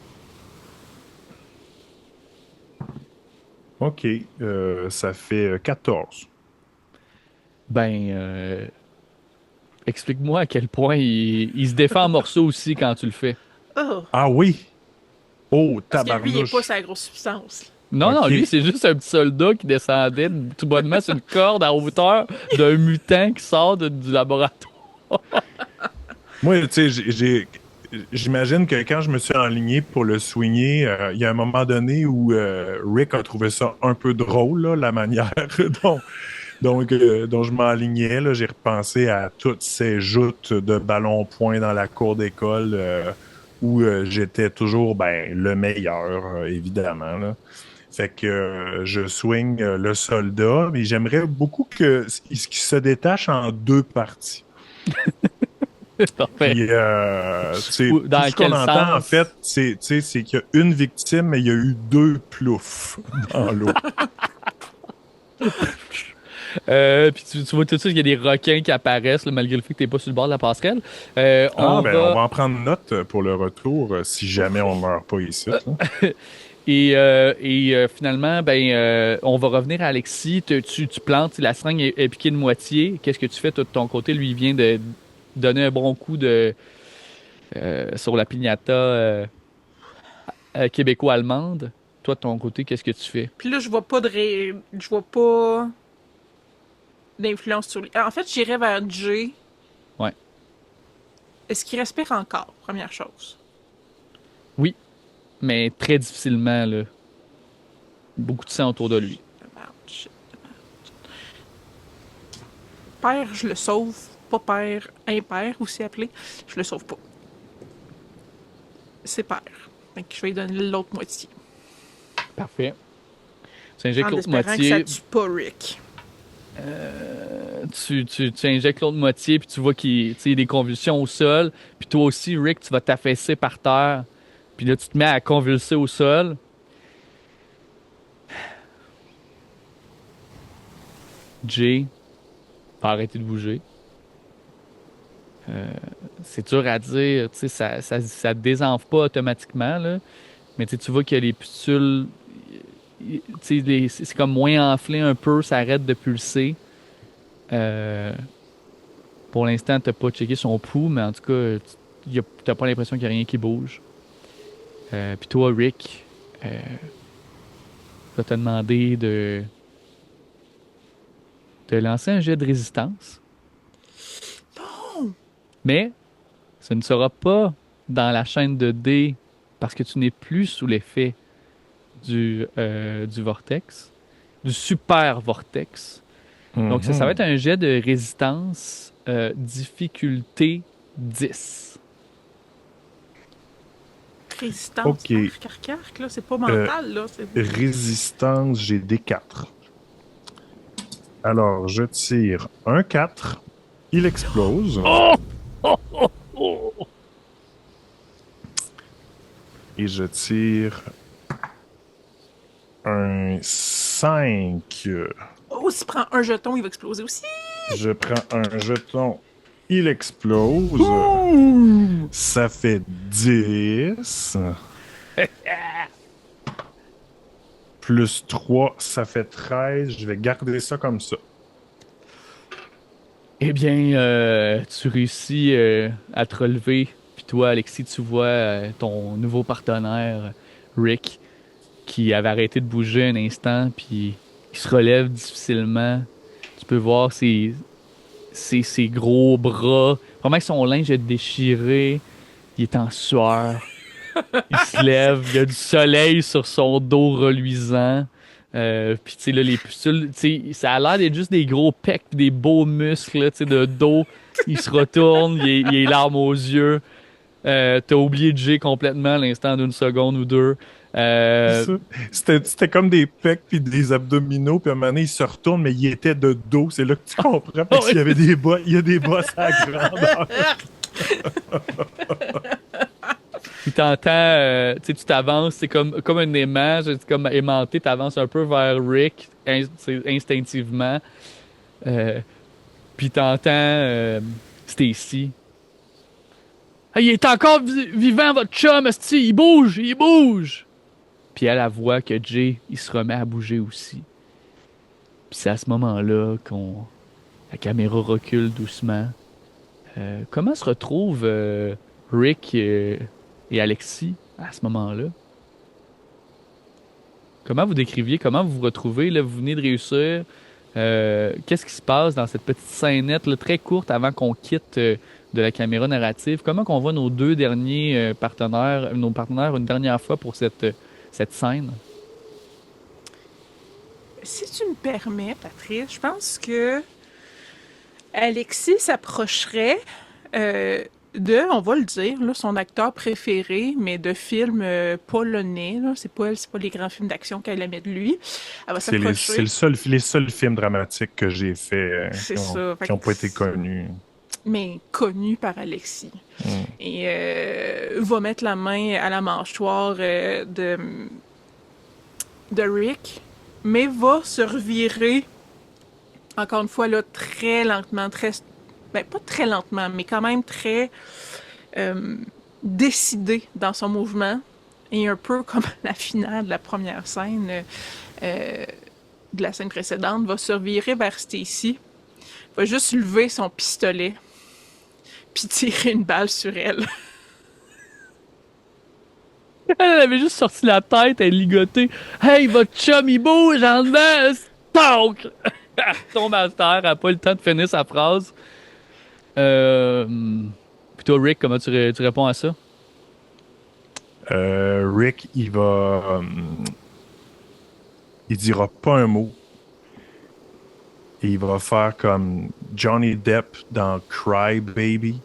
OK, ça fait 14. Ben, explique-moi à quel point il se défend en morceaux aussi quand tu le fais. Oh! Ah oui? Oh, Parce que lui, il est pas tabarnouche. sa grosse substance. Non, non, Ok. lui, c'est juste un petit soldat qui descendait tout bonnement sur une corde à hauteur d'un mutant qui sort du laboratoire. Moi, tu sais, j'imagine que quand je me suis enligné pour le swinger, il y a un moment donné où Rick a trouvé ça un peu drôle, là, la manière dont je m'enlignais. Là. J'ai repensé à toutes ces joutes de ballons-points dans la cour d'école où j'étais toujours le meilleur, évidemment. Là. Fait que je swing le soldat, mais j'aimerais beaucoup qu'il se détache en deux parties. Parfait. Puis, tout Dans ce qu'on quel entend, sens? en fait, c'est qu'il y a une victime, mais il y a eu deux ploufs dans l'eau. Puis tu vois tout de suite qu'il y a des requins qui apparaissent, là, malgré le fait que t'es pas sur le bord de la passerelle. On On va va... en prendre note pour le retour, si jamais on meurt pas ici. Hein. Et finalement, on va revenir à Alexis. Tu plantes, la seringue est piquée de moitié. Qu'est-ce que tu fais, toi, de ton côté? Lui, il vient de donner un bon coup sur la piñata québéco-allemande. Toi, de ton côté, qu'est-ce que tu fais? Puis là, je vois pas je vois pas d'influence sur lui. En fait, j'irais vers Jay. Ouais. Est-ce qu'il respire encore? Première chose. Oui, mais très difficilement, là. Beaucoup de sang autour de lui. Shit. Père, je le sauve. Pas père, impair aussi appelé. Je le sauve pas. C'est père. Donc, je vais lui donner l'autre moitié. Parfait. Tu injectes En l'autre espérant moitié. que ça tue pas Rick. Tu injectes l'autre moitié, puis tu vois qu'il y a des convulsions au sol. Puis toi aussi, Rick, tu vas t'affaisser par terre. Puis là, tu te mets à convulser au sol. Jay va arrêter de bouger. C'est dur à dire, tu sais, ça désenfle pas automatiquement, là, mais tu vois que les pustules, tu sais, c'est comme moins enflé un peu, ça arrête de pulser. Euh, pour l'instant, t'as pas checké son pouls, mais en tout cas, t'as pas l'impression qu'il y a rien qui bouge. Puis toi, Rick, je vais te demander de lancer un jet de résistance. Mais ce ne sera pas dans la chaîne de dés parce que tu n'es plus sous l'effet du vortex, du super vortex. Donc ça va être un jet de résistance difficulté 10. Résistance, Ok. arc, là, c'est pas mental, là. Résistance, j'ai des 4. Alors, je tire un 4. Il explose. Et je tire un 5. Oh, s'il prend un jeton, il va exploser aussi. Je prends un jeton. Il explose. Ça fait 10. Plus 3, ça fait 13. Je vais garder ça comme ça. Eh bien, tu réussis à te relever. Puis toi, Alexis, tu vois ton nouveau partenaire, Rick, qui avait arrêté de bouger un instant, puis il se relève difficilement. Tu peux voir ses gros bras. Vraiment que son linge est déchiré. Il est en sueur. Il se lève. Il y a du soleil sur son dos reluisant. Puis tu sais là les pustules, tu sais ça a l'air d'être juste des gros pecs, pis des beaux muscles là, tu sais de dos. Il se retourne, il est larmes aux yeux. T'as oublié de G complètement à l'instant d'une seconde ou deux. C'était comme des pecs puis des abdominaux, puis à un moment donné, il se retourne, mais il était de dos. C'est là que tu comprends, parce qu'il y avait des bas, il y a des bosses à la grandeur. Puis t'entends, tu sais, tu t'avances, c'est comme un aimant, c'est comme aimanté, t'avances un peu vers Rick, instinctivement. Puis t'entends Stacy. Hey, il est encore vivant, votre chum, esti, il bouge, il bouge! Puis elle voit que Jay, il se remet à bouger aussi. Puis c'est à ce moment-là la caméra recule doucement. Comment se retrouvent Rick et Alexis à ce moment-là? Comment vous décriviez, comment vous vous retrouvez, là, vous venez de réussir? Qu'est-ce qui se passe dans cette petite scénette là, très courte avant qu'on quitte de la caméra narrative? Comment qu'on voit nos deux derniers nos partenaires une dernière fois pour cette scène? Si tu me permets, Patrice, je pense que Alexis s'approcherait on va le dire, là, son acteur préféré, mais de films polonais. Là. C'est pas les grands films d'action qu'elle aimait de lui. Elle va s'approcher. C'est les seuls films dramatiques que j'ai fait qui n'ont pas été connus. Mais connu par Alexis. Et va mettre la main à la mâchoire de Rick, mais va se revirer, encore une fois, là, très lentement, ben, pas très lentement, mais quand même très décidé dans son mouvement, et un peu comme la finale de la première scène de la scène précédente, va se revirer vers Stacy, va juste lever son pistolet, puis tirer une balle sur elle. Elle avait juste sorti la tête, elle ligotait. Hey, votre chum, il bouge en dedans! Stonk! Elle tombe à terre, elle n'a pas le temps de finir sa phrase. Puis toi, Rick, comment tu réponds à ça? Rick, il va. Il dira pas un mot. Et il va faire comme Johnny Depp dans Cry Baby.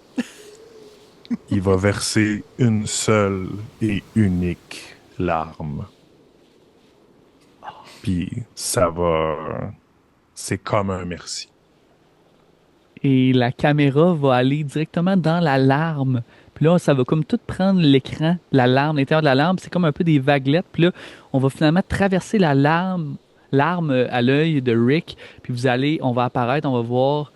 Il va verser une seule et unique larme. Puis ça va. C'est comme un merci. Et la caméra va aller directement dans la larme. Puis là, ça va comme tout prendre l'écran, la larme, l'intérieur de la larme. C'est comme un peu des vaguelettes. Puis là, on va finalement traverser la larme à l'œil de Rick. Puis on va apparaître, on va voir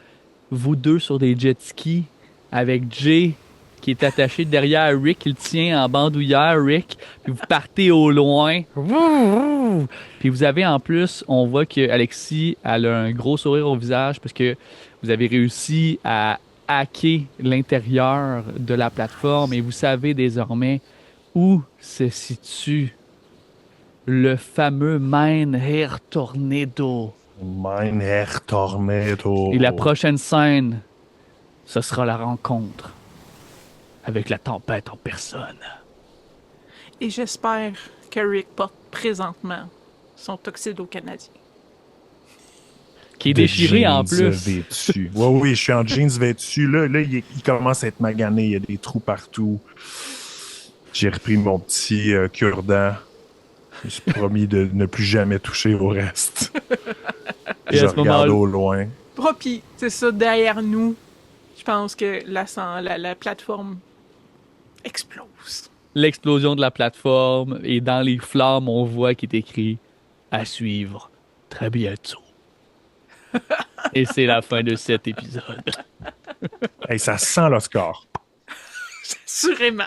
vous deux sur des jet skis avec Jay qui est attaché derrière Rick, il tient en bandoulière Rick, puis vous partez au loin. Puis vous avez en plus, on voit que Alexis elle a un gros sourire au visage parce que vous avez réussi à hacker l'intérieur de la plateforme et vous savez désormais où se situe le fameux Mine Tornado. Mine Tornado. Et la prochaine scène, ce sera la rencontre avec la tempête en personne. Et j'espère que Rick porte présentement son tuxedo canadien. Qui est De déchiré en jeans plus. vêtus. Oui, je suis en jeans vêtus. Là, il commence à être magané. Il y a des trous partout. J'ai repris mon petit cure-dent. Je me suis promis de ne plus jamais toucher au reste. Et Je à ce regarde moment-là- au loin. Oh, puis c'est ça, derrière nous, je pense que la plateforme explose. L'explosion de la plateforme et dans les flammes, on voit qu'il est écrit « À suivre très bientôt ». Et c'est la fin de cet épisode. Hey, ça sent le score. Assurément.